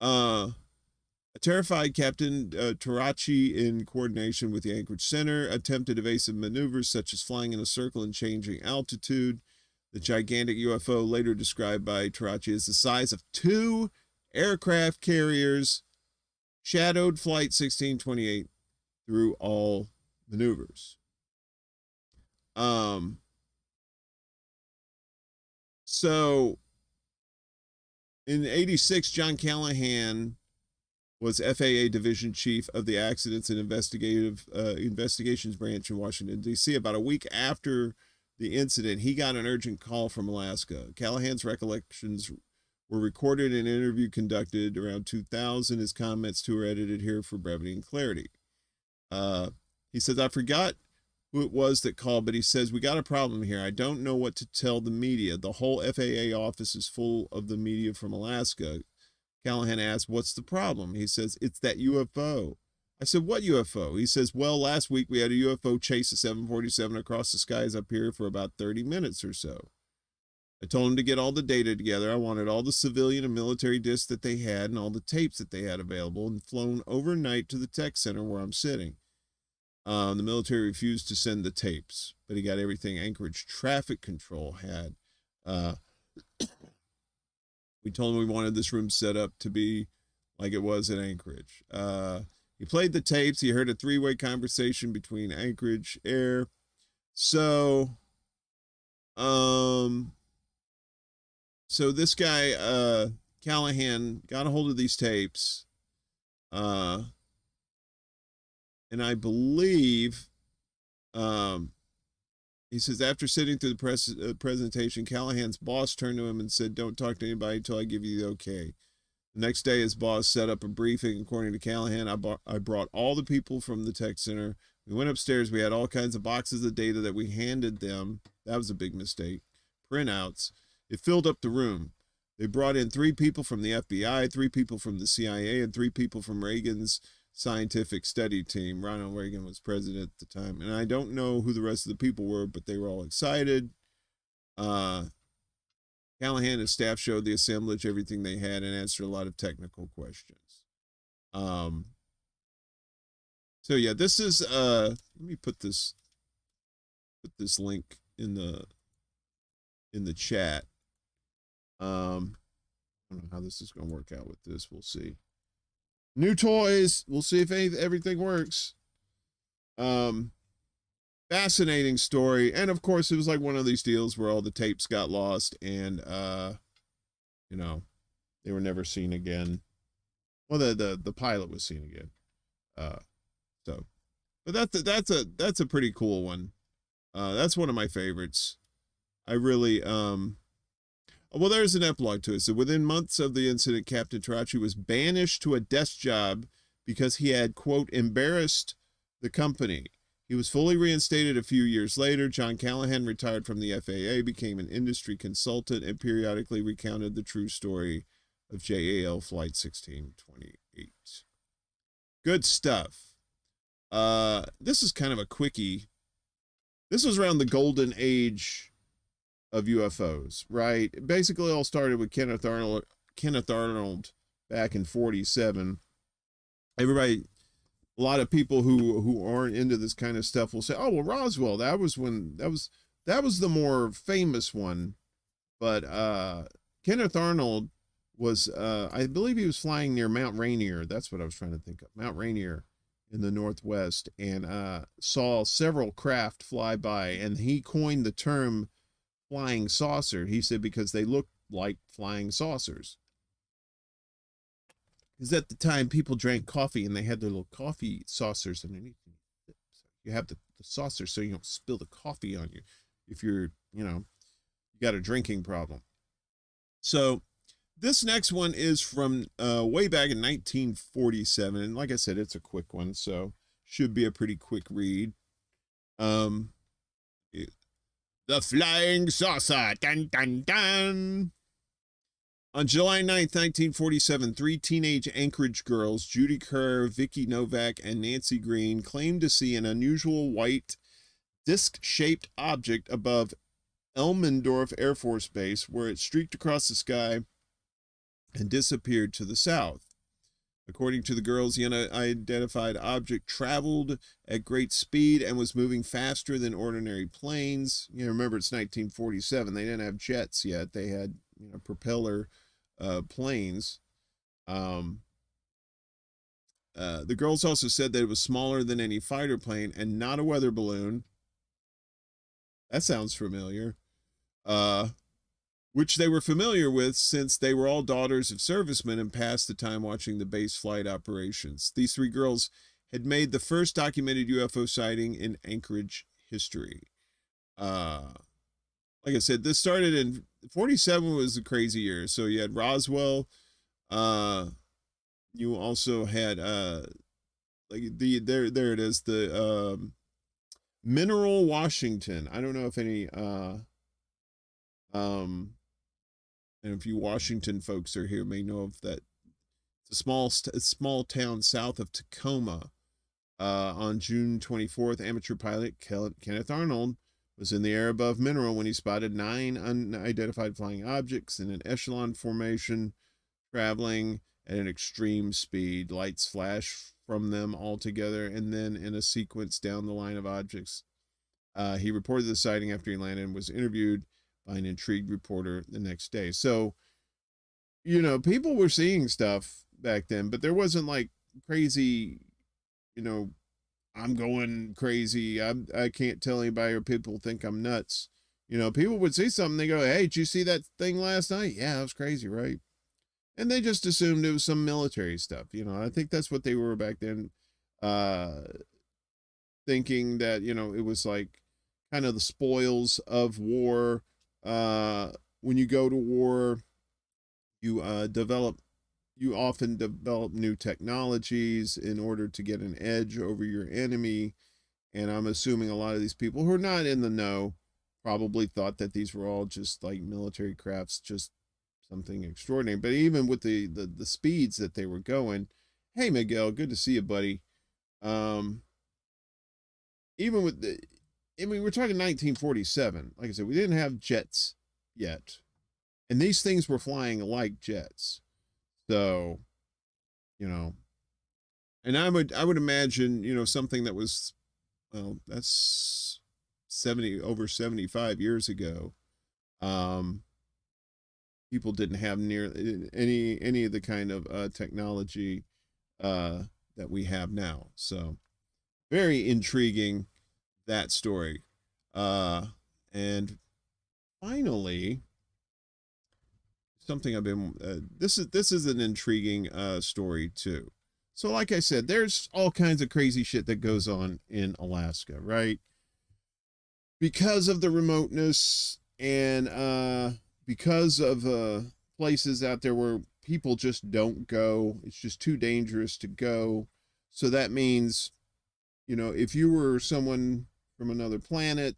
A terrified Captain Tarachi, in coordination with the Anchorage Center, attempted evasive maneuvers such as flying in a circle and changing altitude. The gigantic UFO, later described by Tarachi as the size of 2 aircraft carriers, shadowed Flight 1628 through all maneuvers. So in '86, John Callahan was FAA Division Chief of the Accidents and Investigations Branch in Washington, D.C. About a week after the incident, he got an urgent call from Alaska. Callahan's recollections were recorded in an interview conducted around 2000. His comments, too, are edited here for brevity and clarity. He says, I forgot who it was that called, but he says, we got a problem here. I don't know what to tell the media. The whole FAA office is full of the media from Alaska. Callahan asked, what's the problem? He says, it's that UFO. I said, what UFO? He says, well, last week we had a UFO chase a 747 across the skies up here for about 30 minutes or so. I told him to get all the data together. I wanted all the civilian and military discs that they had and all the tapes that they had available, and flown overnight to the tech center where I'm sitting. The military refused to send the tapes, but he got everything Anchorage Traffic Control had. We told him we wanted this room set up to be like it was in Anchorage. He played the tapes. He heard a 3-way conversation between Anchorage Air. So this guy, Callahan, got a hold of these tapes. And I believe, he says, after sitting through the presentation, Callahan's boss turned to him and said, don't talk to anybody until I give you the okay. The next day, his boss set up a briefing. According to Callahan, I brought all the people from the tech center. We went upstairs. We had all kinds of boxes of data that we handed them. That was a big mistake. Printouts. It filled up the room. They brought in 3 people from the FBI, 3 people from the CIA, and 3 people from Reagan's scientific study team. Ronald Reagan was president at the time, and I don't know who the rest of the people were, but they were all excited. Callahan and his staff showed the assemblage everything they had and answered a lot of technical questions. So yeah, this is let me put this link in the chat. I don't know how this is going to work out with this. We'll see. New toys. We'll see if everything works. Fascinating story. And of course, it was like one of these deals where all the tapes got lost and, you know, they were never seen again. Well, the pilot was seen again. But that's a pretty cool one. That's one of my favorites. I really, well, there's an epilogue to it. So within months of the incident, Captain Tarachi was banished to a desk job because he had, quote, embarrassed the company. He was fully reinstated a few years later. John Callahan retired from the FAA, became an industry consultant, and periodically recounted the true story of JAL Flight 1628. Good stuff. This is kind of a quickie. This was around the golden age of UFOs, right? It basically all started with Kenneth Arnold back in '47. Everybody, a lot of people who aren't into this kind of stuff will say, "Oh, well, Roswell, that was the more famous one." But Kenneth Arnold was, I believe he was flying near Mount Rainier. That's what I was trying to think of. Mount Rainier in the Northwest, and saw several craft fly by, and he coined the term flying saucer. He said because they look like flying saucers. Because at the time, people drank coffee and they had their little coffee saucers underneath. You have the saucer so you don't spill the coffee on you if you're, you got a drinking problem. So this next one is from way back in 1947. And like I said, it's a quick one, so should be a pretty quick read. The Flying Saucer. Dun, dun, dun. On July 9th, 1947, 3 teenage Anchorage girls, Judy Kerr, Vicky Novak, and Nancy Green, claimed to see an unusual white disc-shaped object above Elmendorf Air Force Base, where it streaked across the sky and disappeared to the south. According to the girls, the unidentified object traveled at great speed and was moving faster than ordinary planes. Remember, it's 1947. They didn't have jets yet. They had propeller planes. The girls also said that it was smaller than any fighter plane and not a weather balloon. That sounds familiar. Which they were familiar with since they were all daughters of servicemen and passed the time watching the base flight operations. These 3 girls had made the first documented UFO sighting in Anchorage history. Like I said, this started in 47 was a crazy year. So you had Roswell. You also had like there it is, the Mineral Washington. I don't know if any and if you Washington folks are here may know of that. It's a small town south of Tacoma. On June 24th, amateur pilot Kenneth Arnold was in the air above Mineral when he spotted 9 unidentified flying objects in an echelon formation, traveling at an extreme speed. Lights flash from them all together and then in a sequence down the line of objects. He reported the sighting after he landed and was interviewed by an intrigued reporter the next day. So, people were seeing stuff back then, but there wasn't like crazy, I'm going crazy. I can't tell anybody, or people think I'm nuts. People would see something, they go, hey, did you see that thing last night? Yeah, it was crazy, right? And they just assumed it was some military stuff. I think that's what they were back then, thinking that, it was like kind of the spoils of war. When you go to war, you often develop new technologies in order to get an edge over your enemy. And I'm assuming a lot of these people who are not in the know probably thought that these were all just like military crafts, just something extraordinary. But even with the speeds that they were going, hey, Miguel, good to see you, buddy. Even with we're talking 1947. Like I said, we didn't have jets yet. And these things were flying like jets. So, and I would imagine, something that was, well, that's over 75 years ago. People didn't have near any of the kind of technology that we have now. So very intriguing, that story. And finally, something I've been, this is an intriguing story too. So like I said, there's all kinds of crazy shit that goes on in Alaska, right? Because of the remoteness and because of places out there where people just don't go. It's just too dangerous to go. So that means, if you were someone from another planet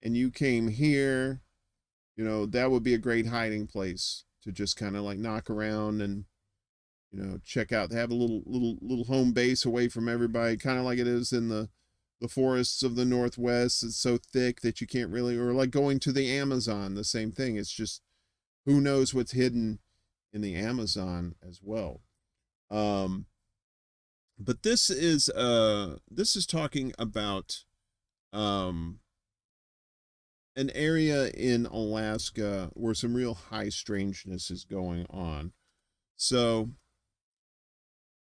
and you came here, that would be a great hiding place to just kind of like knock around and, check out, have a little home base away from everybody, kind of like it is in the forests of the Northwest. It's so thick that you can't really, or like going to the Amazon, the same thing. It's just, who knows what's hidden in the Amazon as well. But this is talking about, an area in Alaska where some real high strangeness is going on. So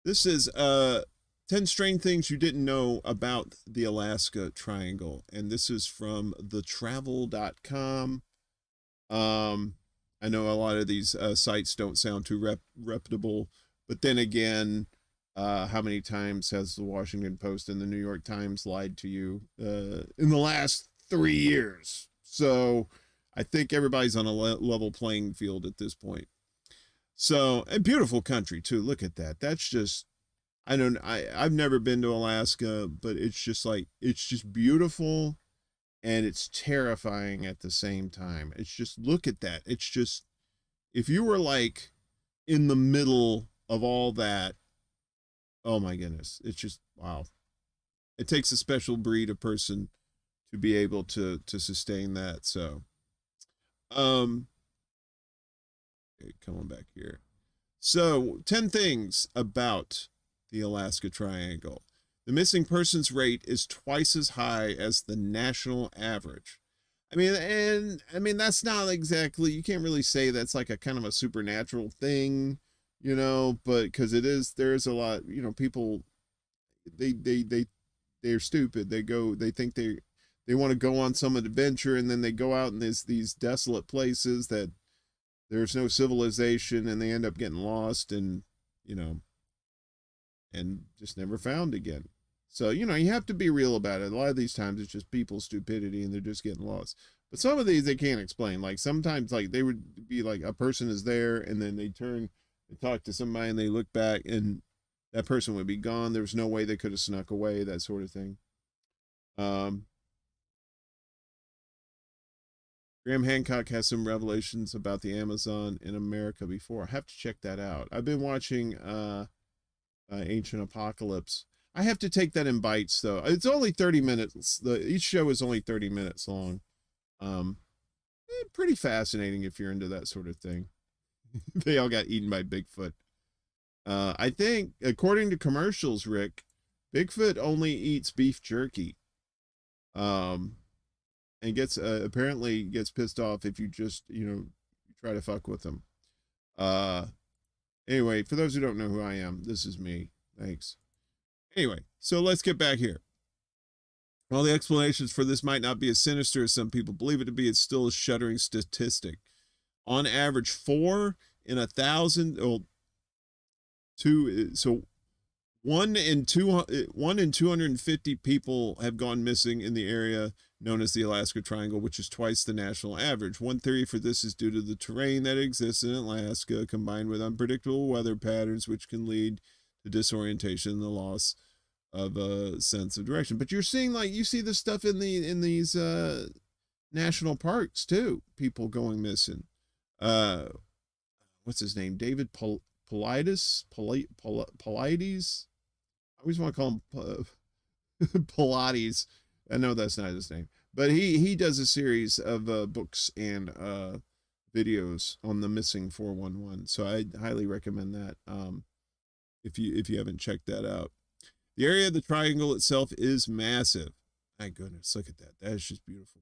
this is 10 strange things you didn't know about the Alaska Triangle. And this is from thetravel.com. I know a lot of these sites don't sound too reputable, But then again, how many times has the Washington Post and the New York Times lied to you in the last 3 years? So I think everybody's on a level playing field at this point. So, and beautiful country too. Look at that. That's just, I've never been to Alaska, but it's just like, it's just beautiful and it's terrifying at the same time. It's just, look at that. It's just, if you were like in the middle of all that, oh my goodness, it's just, wow. It takes a special breed of person to be able to sustain that. So, okay, come on back here. So 10 things about the Alaska Triangle. The missing persons rate is twice as high as the national average. I mean, that's not exactly, you can't really say that's like a kind of a supernatural thing, you know, but because there's a lot, you know, people, they're stupid. They think they want to go on some adventure, and then they go out in these desolate places that there's no civilization, and they end up getting lost and, you know, and just never found again. So, you know, you have to be real about it. A lot of these times it's just people's stupidity and they're just getting lost. But some of these they can't explain. Like sometimes like they would be like a person is there and then they turn and talk to somebody and they look back and that person would be gone. There was no way they could have snuck away, that sort of thing. Graham Hancock has some revelations about the Amazon in America before. I have to check that out. I've been watching Ancient Apocalypse. I have to take that in bites though. It's only 30 minutes. Each show is only 30 minutes long. Pretty fascinating if you're into that sort of thing. They all got eaten by Bigfoot. I think according to commercials, Rick, Bigfoot only eats beef jerky. And gets apparently gets pissed off if you just, you know, try to fuck with him. Anyway, for those who don't know who I am, this is me. Thanks. Anyway, so let's get back here. While the explanations for this might not be as sinister as some people believe it to be, it's still a shuddering statistic. On average, 4 in 1,000, so 1 in 250 people have gone missing in the area known as the Alaska Triangle, which is twice the national average. One theory for this is due to the terrain that exists in Alaska, combined with unpredictable weather patterns, which can lead to disorientation and the loss of a sense of direction. But you're seeing, like, you see this stuff in these national parks too. People going missing. What's his name? David Paulides. I always want to call him Pilates. I know that's not his name, but he does a series of books and videos on the missing 411. So I highly recommend that. If you haven't checked that out. The area of the triangle itself is massive. My goodness, look at that. That is just beautiful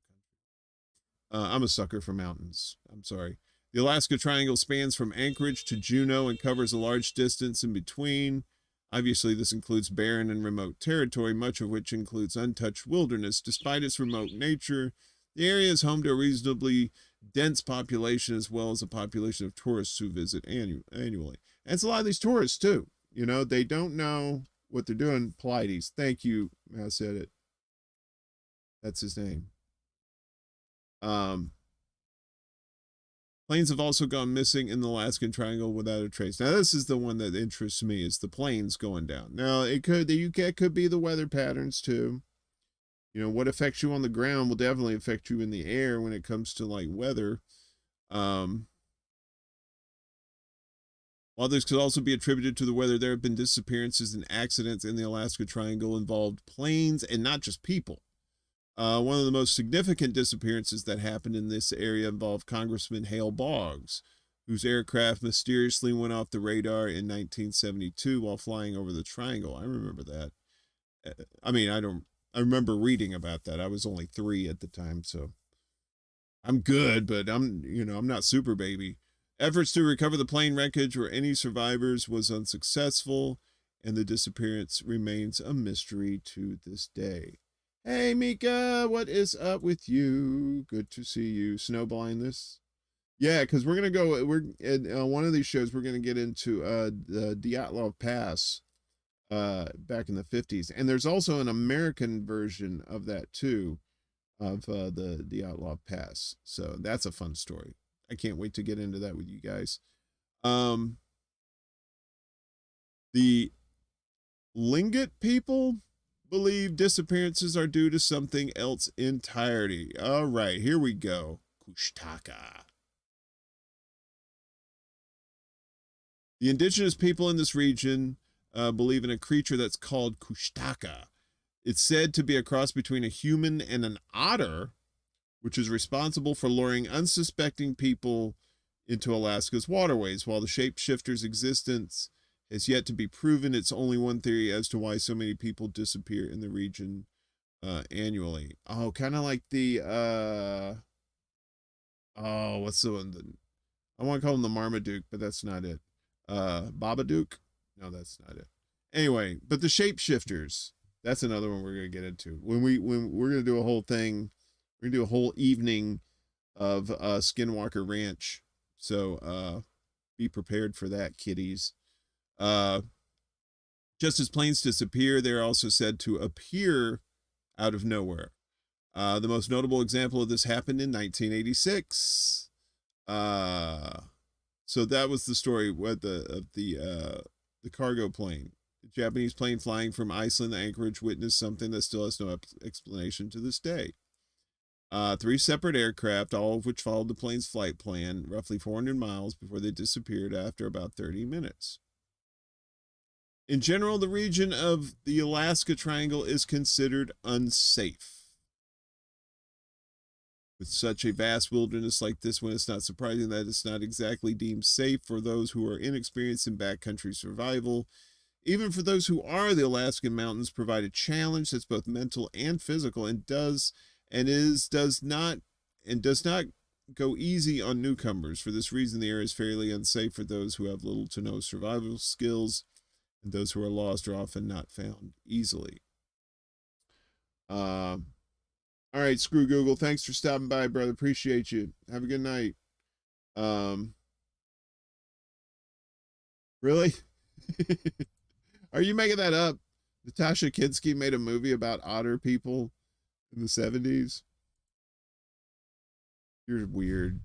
country. I'm a sucker for mountains. I'm sorry. The Alaska Triangle spans from Anchorage to Juneau and covers a large distance in between. Obviously, this includes barren and remote territory, much of which includes untouched wilderness. Despite its remote nature, the area is home to a reasonably dense population as well as a population of tourists who visit annually. And it's a lot of these tourists, too. You know, they don't know what they're doing. Pilates. Thank you. I said it. That's his name. Planes have also gone missing in the Alaskan Triangle without a trace. Now, this is the one that interests me, is the planes going down. Now, it could be the weather patterns too. You know, what affects you on the ground will definitely affect you in the air when it comes to like weather. While this could also be attributed to the weather, there have been disappearances and accidents in the Alaska Triangle involved planes and not just people. One of the most significant disappearances that happened in this area involved Congressman Hale Boggs, whose aircraft mysteriously went off the radar in 1972 while flying over the triangle. I remember that. I remember reading about that. I was only 3 at the time, so I'm good, but I'm not super baby. Efforts to recover the plane wreckage or any survivors was unsuccessful, and the disappearance remains a mystery to this day. Hey, Mika, what is up with you? Good to see you. Snowblind this? Yeah, because we're gonna go. We're in one of these shows. We're gonna get into the Dyatlov Pass, back in the 50s, and there's also an American version of that too, of the Dyatlov Pass. So that's a fun story. I can't wait to get into that with you guys. The Lingot people believe disappearances are due to something else entirely. All right, here we go. Kushtaka. The indigenous people in this region believe in a creature that's called Kushtaka. It's said to be a cross between a human and an otter, which is responsible for luring unsuspecting people into Alaska's waterways. While the shapeshifter's existence has yet to be proven, it's only one theory as to why so many people disappear in the region annually. Oh, kind of like the, what's the one? I want to call him the Marmaduke, but that's not it. Babadook? No, that's not it. Anyway, but the shapeshifters, that's another one we're going to get into. When we're going to do a whole thing, we're going to do a whole evening of Skinwalker Ranch. So be prepared for that, kiddies. Just as planes disappear, they're also said to appear out of nowhere. The most notable example of this happened in 1986. So that was the story of the cargo plane. The Japanese plane flying from Iceland to Anchorage witnessed something that still has no explanation to this day. 3 separate aircraft, all of which followed the plane's flight plan, roughly 400 miles before they disappeared after about 30 minutes. In general, the region of the Alaska Triangle is considered unsafe. With such a vast wilderness like this one, it's not surprising that it's not exactly deemed safe for those who are inexperienced in backcountry survival. Even for those who are, the Alaskan mountains provide a challenge that's both mental and physical, and does not go easy on newcomers. For this reason, the area is fairly unsafe for those who have little to no survival skills, and those who are lost are often not found easily. All right, screw Google. Thanks for stopping by, brother. Appreciate you. Have a good night. Really? Are you making that up? Natasha Kinski made a movie about otter people in the 70s. You're weird.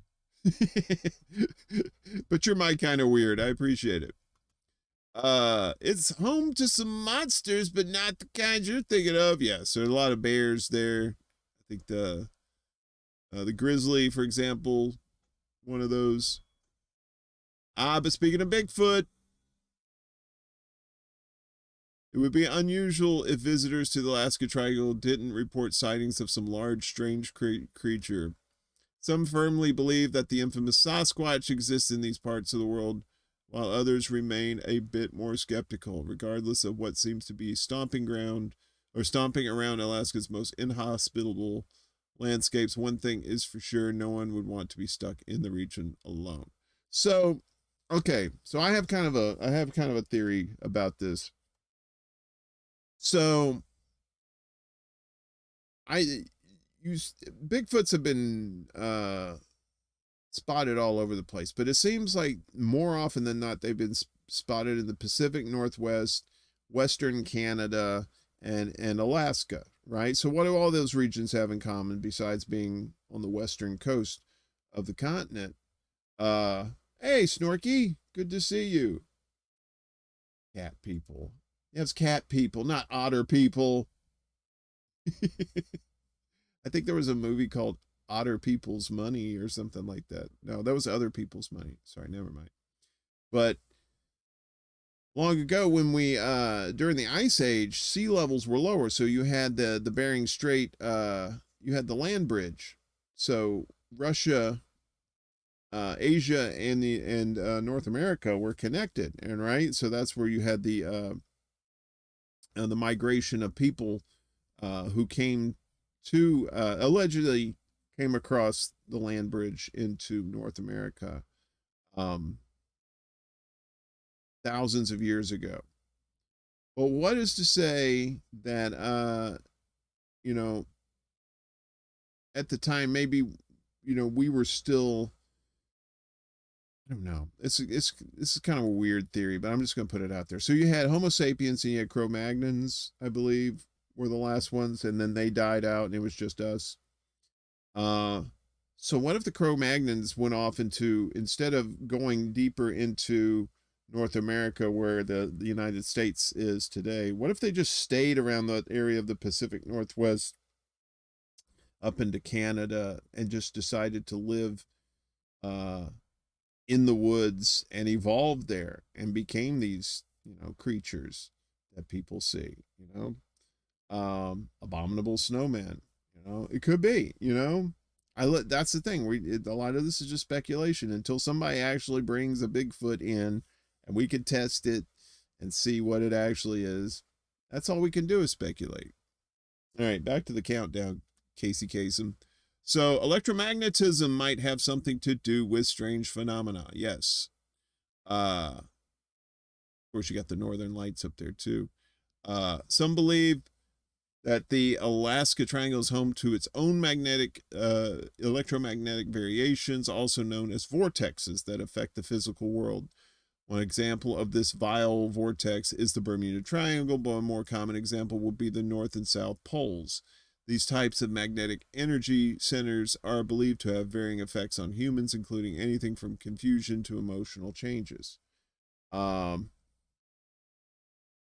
But you're my kind of weird. I appreciate it. It's home to some monsters, but not the kinds you're thinking of. Yes, there are a lot of bears there. I think the grizzly, for example, one of those. But speaking of Bigfoot, it would be unusual if visitors to the Alaska Triangle didn't report sightings of some large, strange creature. Some firmly believe that the infamous Sasquatch exists in these parts of the world, while others remain a bit more skeptical. Regardless of what seems to be stomping around Alaska's most inhospitable landscapes, one thing is for sure: no one would want to be stuck in the region alone. So, okay, so I have kind of a theory about this. So, Bigfoots have been spotted all over the place, but it seems like more often than not they've been spotted in the Pacific Northwest, Western Canada, and Alaska, right? So what do all those regions have in common besides being on the western coast of the continent? Hey, Snorky, good to see you. Cat people. Yes, cat people, not otter people. I think there was a movie called Otter People's Money or something like that. No, that was Other People's Money. Sorry, never mind. But long ago, when we during the Ice Age, sea levels were lower, so you had the Bering Strait, you had the land bridge. So Russia, Asia, and North America were connected, and right, so that's where you had the migration of people who came to allegedly came across the land bridge into North America thousands of years ago. But what is to say that at the time maybe we were still I don't know. This is kind of a weird theory, but I'm just going to put it out there. So you had Homo sapiens and you had Cro-Magnons, I believe, were the last ones, and then they died out and it was just us. So what if the Cro-Magnons went off into, instead of going deeper into North America where the United States is today, what if they just stayed around the area of the Pacific Northwest up into Canada and just decided to live in the woods and evolved there and became these, creatures that people see, abominable snowmen, it could be, that's the thing. A lot of this is just speculation until somebody actually brings a Bigfoot in and we can test it and see what it actually is. That's all we can do is speculate. All right, back to the countdown, Casey Kasem. So electromagnetism might have something to do with strange phenomena. Yes. Of course, you got the Northern Lights up there too. Some believe that the Alaska Triangle is home to its own electromagnetic variations, also known as vortexes that affect the physical world. One example of this vile vortex is the Bermuda Triangle, but a more common example would be the North and South Poles. These types of magnetic energy centers are believed to have varying effects on humans, including anything from confusion to emotional changes.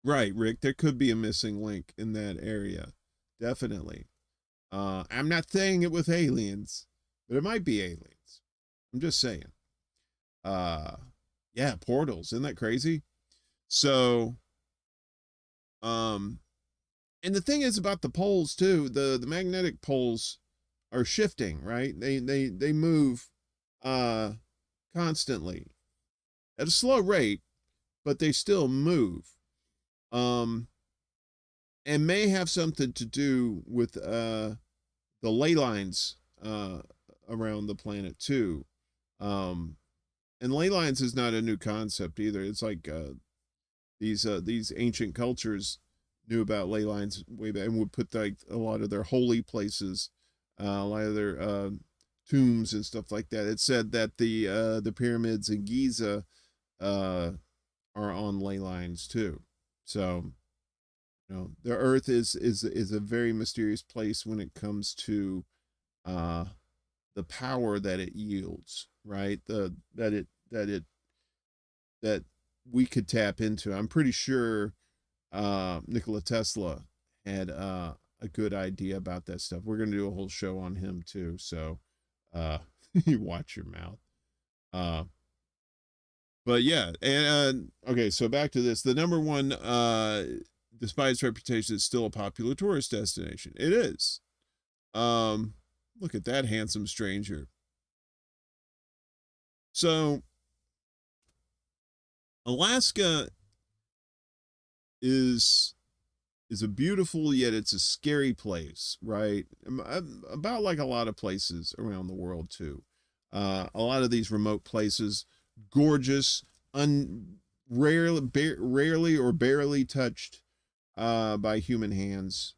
Right, Rick, there could be a missing link in that area. Definitely. I'm not saying it with aliens, but it might be aliens. I'm just saying. Yeah, portals. Isn't that crazy? So, and the thing is about the poles too, the magnetic poles are shifting, right? They move constantly at a slow rate, but they still move. And may have something to do with the ley lines around the planet too. And ley lines is not a new concept either. It's like these ancient cultures knew about ley lines way back and would put like a lot of their holy places, a lot of their tombs and stuff like that. It said that the pyramids in Giza are on ley lines too. So, the Earth is a very mysterious place when it comes to the power that it yields, right? That we could tap into. I'm pretty sure Nikola Tesla had a good idea about that stuff. We're going to do a whole show on him too. So you watch your mouth. But yeah, and okay, so back to this. The number one, despite its reputation, is still a popular tourist destination. It is. Look at that handsome stranger. So Alaska is a beautiful, yet it's a scary place, right? About like a lot of places around the world too. A lot of these remote places, gorgeous, rarely or barely touched by human hands.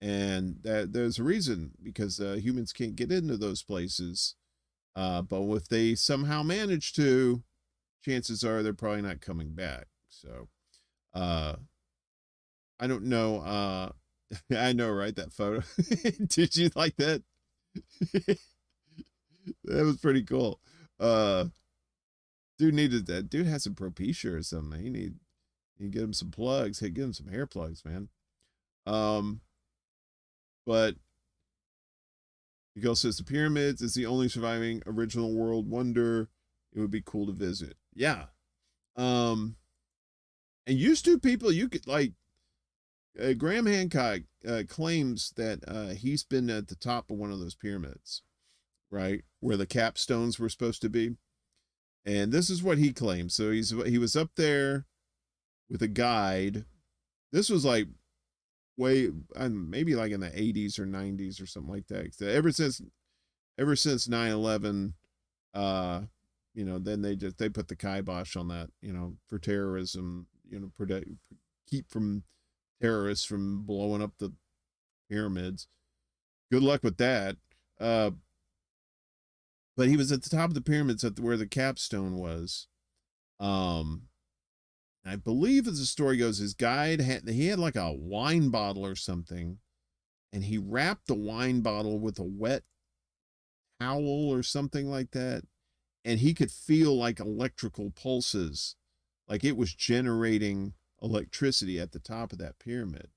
And there's a reason, because humans can't get into those places. But if they somehow manage to, chances are they're probably not coming back. So, I don't know. I know, right? That photo. Did you like that? That was pretty cool. Dude needed that. Dude had some Propecia or something. He need get him some plugs. Hey, get him some hair plugs, man. But Miguel says the pyramids is the only surviving original world wonder. It would be cool to visit. Yeah. And used to people, you could like, Graham Hancock claims that he's been at the top of one of those pyramids, right? Where the capstones were supposed to be. And this is what he claims. So he was up there with a guide. This was like maybe like in the 80s or 90s or something like that. So ever since 9/11, then they put the kibosh on that, for terrorism, keep from terrorists from blowing up the pyramids. Good luck with that. but he was at the top of the pyramids where the capstone was. I believe, as the story goes, his guide had like a wine bottle or something, and he wrapped the wine bottle with a wet towel or something like that, and he could feel like electrical pulses, like it was generating electricity at the top of that pyramid.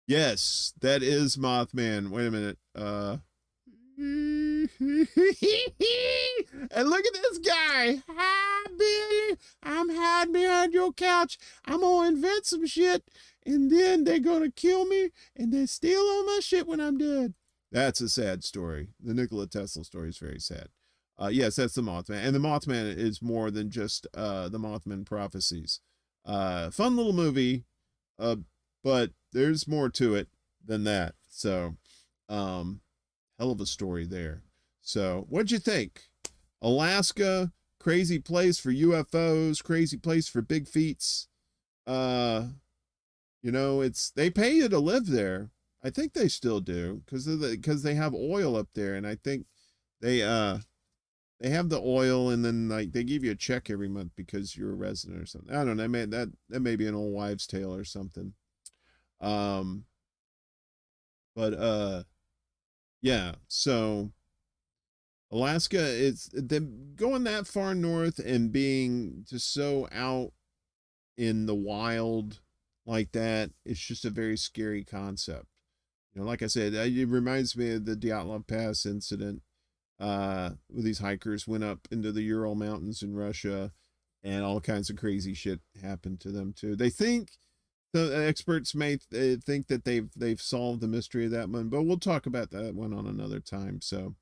Yes, that is Mothman. Wait a minute. And look at this guy. Hi, Billy. I'm hiding behind your couch. I'm gonna invent some shit, and then they're gonna kill me, and then steal all my shit when I'm dead. That's a sad story. The Nikola Tesla story is very sad. Yes, that's the Mothman. And the Mothman is more than just the Mothman prophecies. Fun little movie, but there's more to it than that. So, hell of a story there. So, what'd you think? Alaska, crazy place for UFOs, crazy place for big feats. You know, they pay you to live there. I think they still do, because they have oil up there, and I think they have the oil, and then like they give you a check every month because you're a resident or something. I don't know. That may be an old wives' tale or something. Yeah, so Alaska is them going that far north and being just so out in the wild like that. It's just a very scary concept. You know, like I said, it reminds me of the Dyatlov Pass incident, where these hikers went up into the Ural Mountains in Russia, and all kinds of crazy shit happened to them too. They think, the experts may think that they've solved the mystery of that one, but we'll talk about that one on another time. So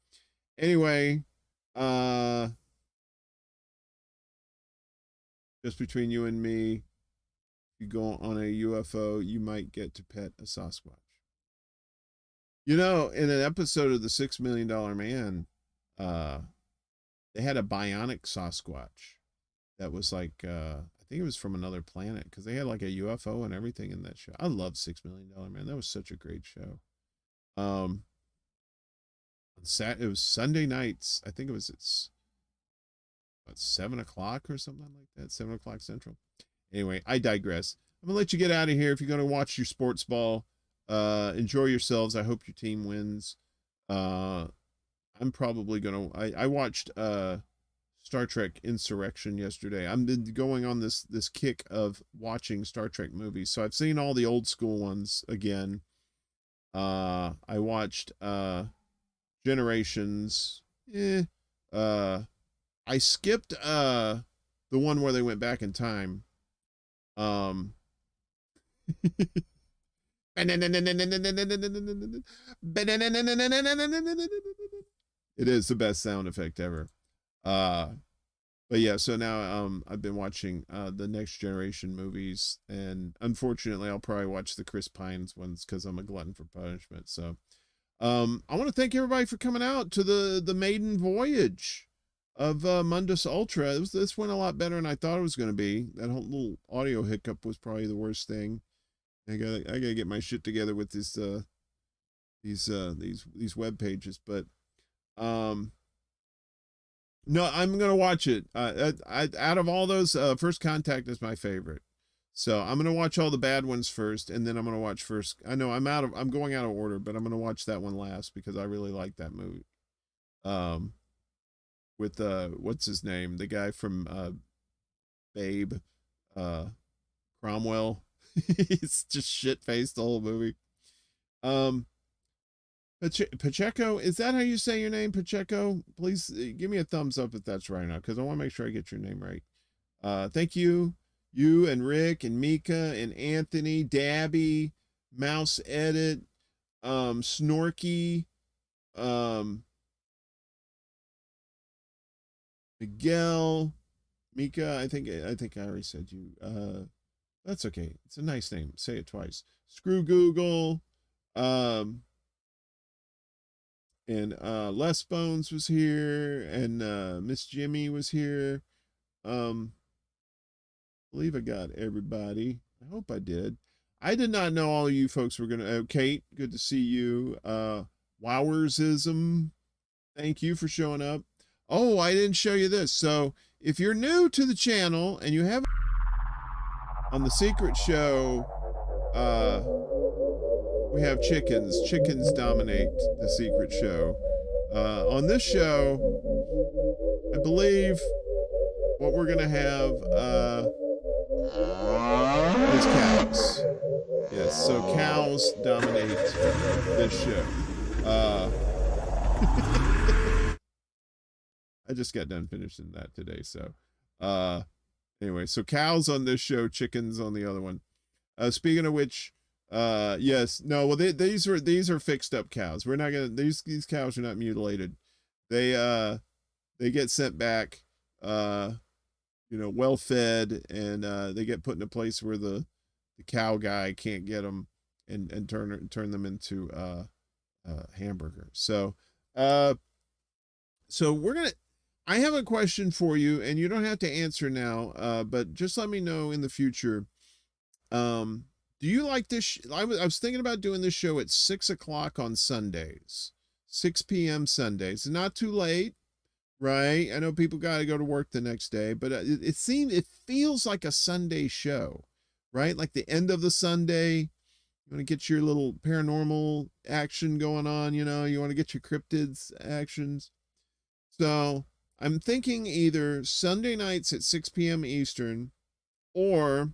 anyway, just between you and me, if you go on a UFO, you might get to pet a Sasquatch. You know, in an episode of the $6 Million Man, they had a bionic Sasquatch that was like, I think it was from another planet, because they had like a UFO and everything in that show. I love $6 Million Man. That was such a great show. It was Sunday nights. I think it was at 7 o'clock or something like that. 7 o'clock Central. Anyway, I digress. I'm gonna let you get out of here. If you're gonna watch your sports ball, enjoy yourselves. I hope your team wins. I'm probably gonna. I watched Star Trek Insurrection yesterday. I've been going on this kick of watching Star Trek movies. So I've seen all the old school ones again. I watched Generations. I skipped the one where they went back in time. It is the best sound effect ever. But yeah, so now I've been watching the Next Generation movies, and unfortunately I'll probably watch the Chris Pines ones because I'm a glutton for punishment. So I want to thank everybody for coming out to the Maiden Voyage of Mundus Ultra. This went a lot better than I thought it was going to be. That whole little audio hiccup was probably the worst thing. I gotta get my shit together with these web pages, but no, I'm gonna watch it. Out of all those, First Contact is my favorite, so I'm gonna watch all the bad ones first, and then I'm gonna watch First. I know I'm going out of order, but I'm gonna watch that one last because I really like that movie. With what's his name, the guy from Babe, Cromwell. He's just shit-faced the whole movie. Pacheco, is that how you say your name, Pacheco? Please give me a thumbs up if that's right now, because I want to make sure I get your name right. Thank you. You and Rick and Mika and Anthony, Dabby, Mouse Edit, Snorky, Miguel, Mika, I think I already said you. That's okay. It's a nice name. Say it twice. Screw Google. And Les Bones was here, and Miss Jimmy was here. I believe I got everybody. I hope I did. I did not know all of you folks were gonna. Kate, good to see you. Wowersism, thank you for showing up. Oh, I didn't show you this. So if you're new to the channel and you have on the secret show, we have chickens. Chickens dominate the secret show. On this show, I believe what we're gonna have is cows. Yes, so cows dominate this show. I just got done finishing that today, so anyway, so cows on this show, chickens on the other one. Speaking of which, yes, no, well these are fixed up cows. We're not gonna, these cows are not mutilated. They get sent back, you know, well fed, and they get put in a place where the cow guy can't get them and turn them into hamburger. So I have a question for you, and you don't have to answer now, but just let me know in the future. Do you like this? I was thinking about doing this show at 6 o'clock on Sundays, 6 p.m. Sundays. It's not too late, right? I know people got to go to work the next day, but it feels like a Sunday show, right? Like the end of the Sunday, you want to get your little paranormal action going on, you know, you want to get your cryptids actions. So I'm thinking either Sunday nights at 6 p.m. Eastern or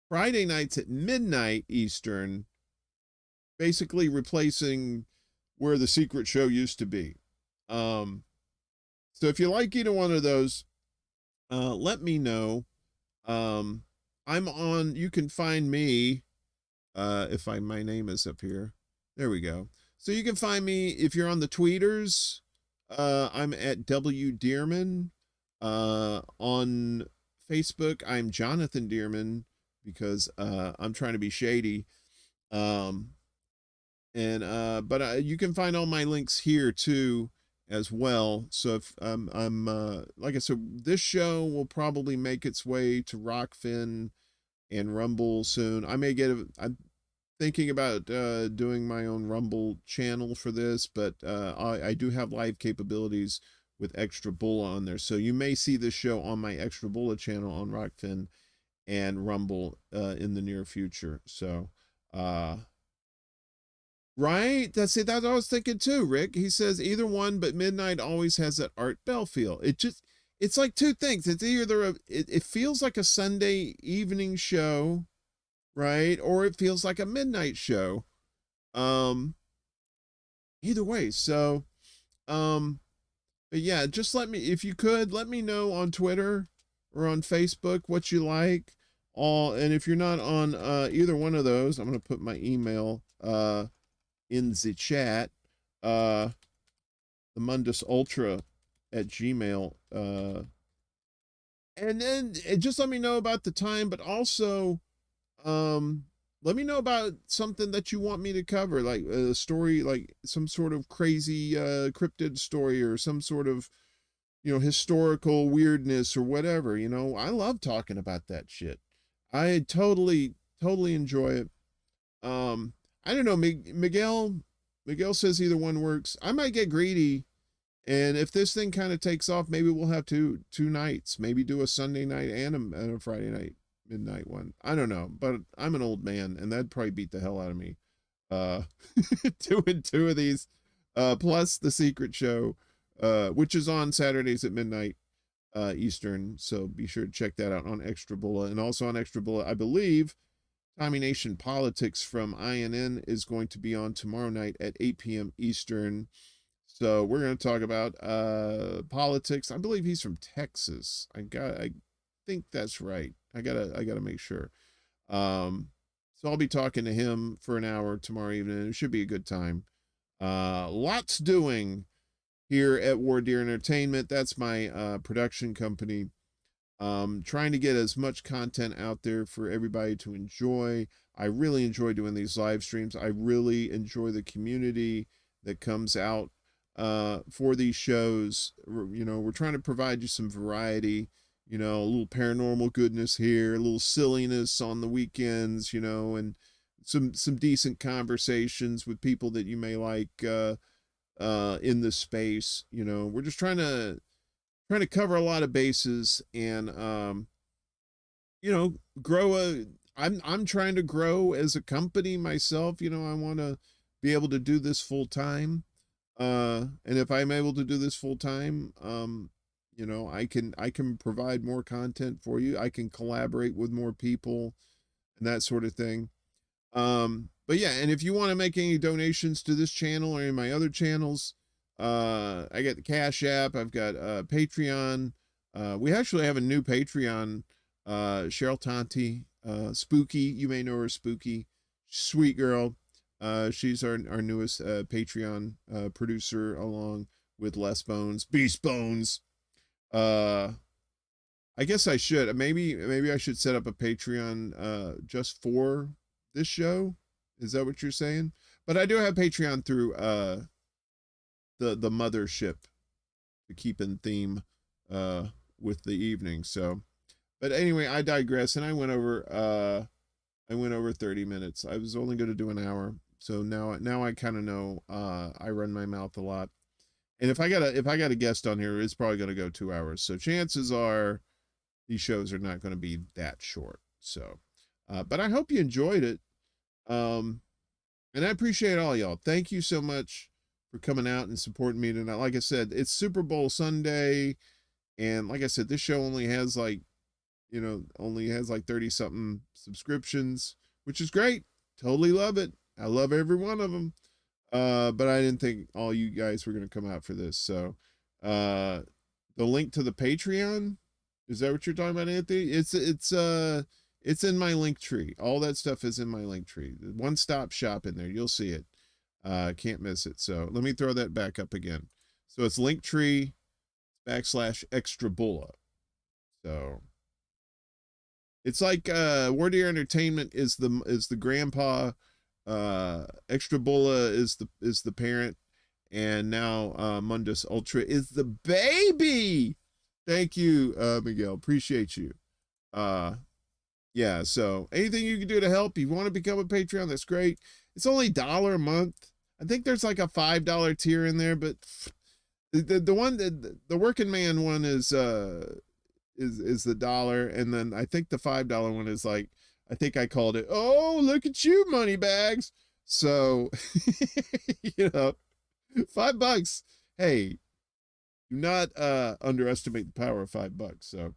Friday nights at midnight Eastern, basically replacing where the secret show used to be. So if you like either one of those, let me know. I'm on, you can find me, if my name is up here. There we go. So you can find me if you're on the tweeters. I'm at W Dearman. On Facebook, I'm Jonathan Dearman, because I'm trying to be shady. But you can find all my links here too as well. So if I'm like I said, this show will probably make its way to Rockfin and Rumble soon. I'm thinking about doing my own Rumble channel for this, but I do have live capabilities with Extra Bulla on there. So you may see this show on my Extra Bulla channel on Rockfin and Rumble in the near future. So right, that's it. That's what I was thinking too, Rick. He says either one, but midnight always has that Art Bell feel. It's like two things. It's either it feels like a Sunday evening show, right, or it feels like a midnight show. Either way. So but yeah, just let me, if you could, let me know on Twitter or on Facebook what you like. And if you're not on either one of those, I'm going to put my email in the chat, the Mundus Ultra at Gmail. And then just let me know about the time, but also let me know about something that you want me to cover, like a story, like some sort of crazy cryptid story, or some sort of, you know, historical weirdness or whatever. You know, I love talking about that shit. I totally enjoy it. I don't know, Miguel says either one works. I might get greedy, and if this thing kind of takes off, maybe we'll have two nights, maybe do a Sunday night and a Friday night midnight one. I don't know, but I'm an old man, and that'd probably beat the hell out of me. Doing two of these, plus the secret show, which is on Saturdays at midnight Eastern. So be sure to check that out on Extra Bulla. And also on Extra Bulla, I believe Tommy Nation Politics from INN is going to be on tomorrow night at 8 p.m. Eastern. So we're going to talk about politics. I believe he's from Texas. I think that's right. I gotta make sure. So I'll be talking to him for an hour tomorrow evening. It should be a good time. Lots doing here at War Deer Entertainment. That's my production company. Trying to get as much content out there for everybody to enjoy. I really enjoy doing these live streams. I really enjoy the community that comes out for these shows. You know, we're trying to provide you some variety, you know, a little paranormal goodness here, a little silliness on the weekends, you know, and some decent conversations with people that you may like in this space. You know, we're just trying to cover a lot of bases and you know, I'm trying to grow as a company myself. You know, I want to be able to do this full time. And if I'm able to do this full time, you know, I can provide more content for you. I can collaborate with more people and that sort of thing. But yeah, and if you want to make any donations to this channel or any of my other channels, I got the Cash App, I've got Patreon. We actually have a new Patreon, Cheryl Tonti, Spooky. You may know her, Spooky. Sweet girl. She's our newest Patreon producer, along with Les Bones, Beast Bones. I guess I should maybe I should set up a Patreon just for this show. Is that what you're saying? But I do have Patreon through the mothership to keep in theme with the evening. So, but anyway, I digress, and I went over 30 minutes. I was only going to do an hour. So now I kind of know I run my mouth a lot. And if I got a guest on here, it's probably going to go 2 hours. So chances are these shows are not going to be that short. So, but I hope you enjoyed it. And I appreciate all y'all. Thank you so much for coming out and supporting me tonight. Like I said, it's Super Bowl Sunday. And like I said, this show only has like 30 something subscriptions, which is great. Totally love it. I love every one of them. But I didn't think all you guys were going to come out for this. So, the link to the Patreon, is that what you're talking about, Anthony? It's in my link tree. All that stuff is in my link tree. One-stop shop in there. You'll see it. Can't miss it. So let me throw that back up again. So it's Linktree /Extra Bulla. So it's like Word Ear Entertainment is the grandpa, Extra Bulla is the parent, and now Mundus Ultra is the baby. Thank you, Miguel. Appreciate you. Yeah, so anything you can do to help, if you want to become a Patreon, that's great. It's only $1 a month. I think there's like a $5 tier in there, but the working man one is the $1, and then I think the $5 one is like, I think I called it, oh, look at you, money bags. So, you know, $5. Hey, do not underestimate the power of $5. So,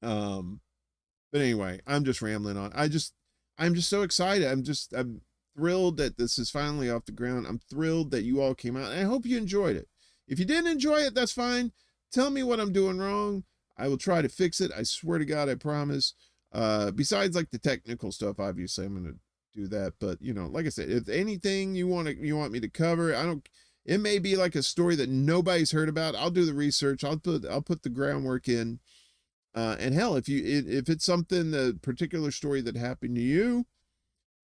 but anyway, I'm just rambling on. I'm just so excited. I'm thrilled that this is finally off the ground. I'm thrilled that you all came out, and I hope you enjoyed it. If you didn't enjoy it, that's fine. Tell me what I'm doing wrong. I will try to fix it. I swear to God, I promise. Besides like the technical stuff, obviously I'm going to do that. But you know, like I said, if anything you want me to cover, it may be like a story that nobody's heard about. I'll do the research. I'll put the groundwork in. And hell, if it's something, the particular story that happened to you,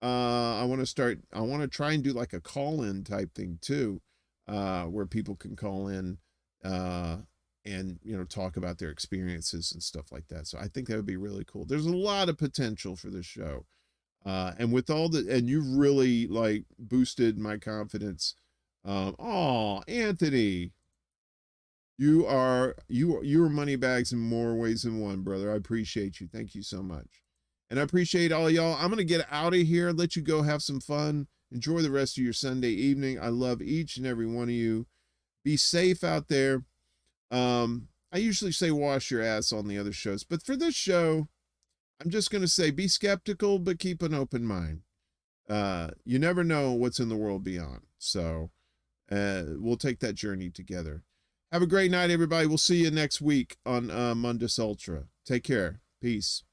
I want to try and do like a call-in type thing too, where people can call in, and, you know, talk about their experiences and stuff like that. So I think that would be really cool. There's a lot of potential for this show. And with and you've really like boosted my confidence. Anthony, you are money bags in more ways than one, brother. I appreciate you. Thank you so much. And I appreciate all y'all. I'm going to get out of here, let you go have some fun. Enjoy the rest of your Sunday evening. I love each and every one of you. Be safe out there. I usually say wash your ass on the other shows, but for this show, I'm just going to say be skeptical, but keep an open mind. You never know what's in the world beyond. So we'll take that journey together. Have a great night, everybody. We'll see you next week on Mundus Ultra. Take care. Peace.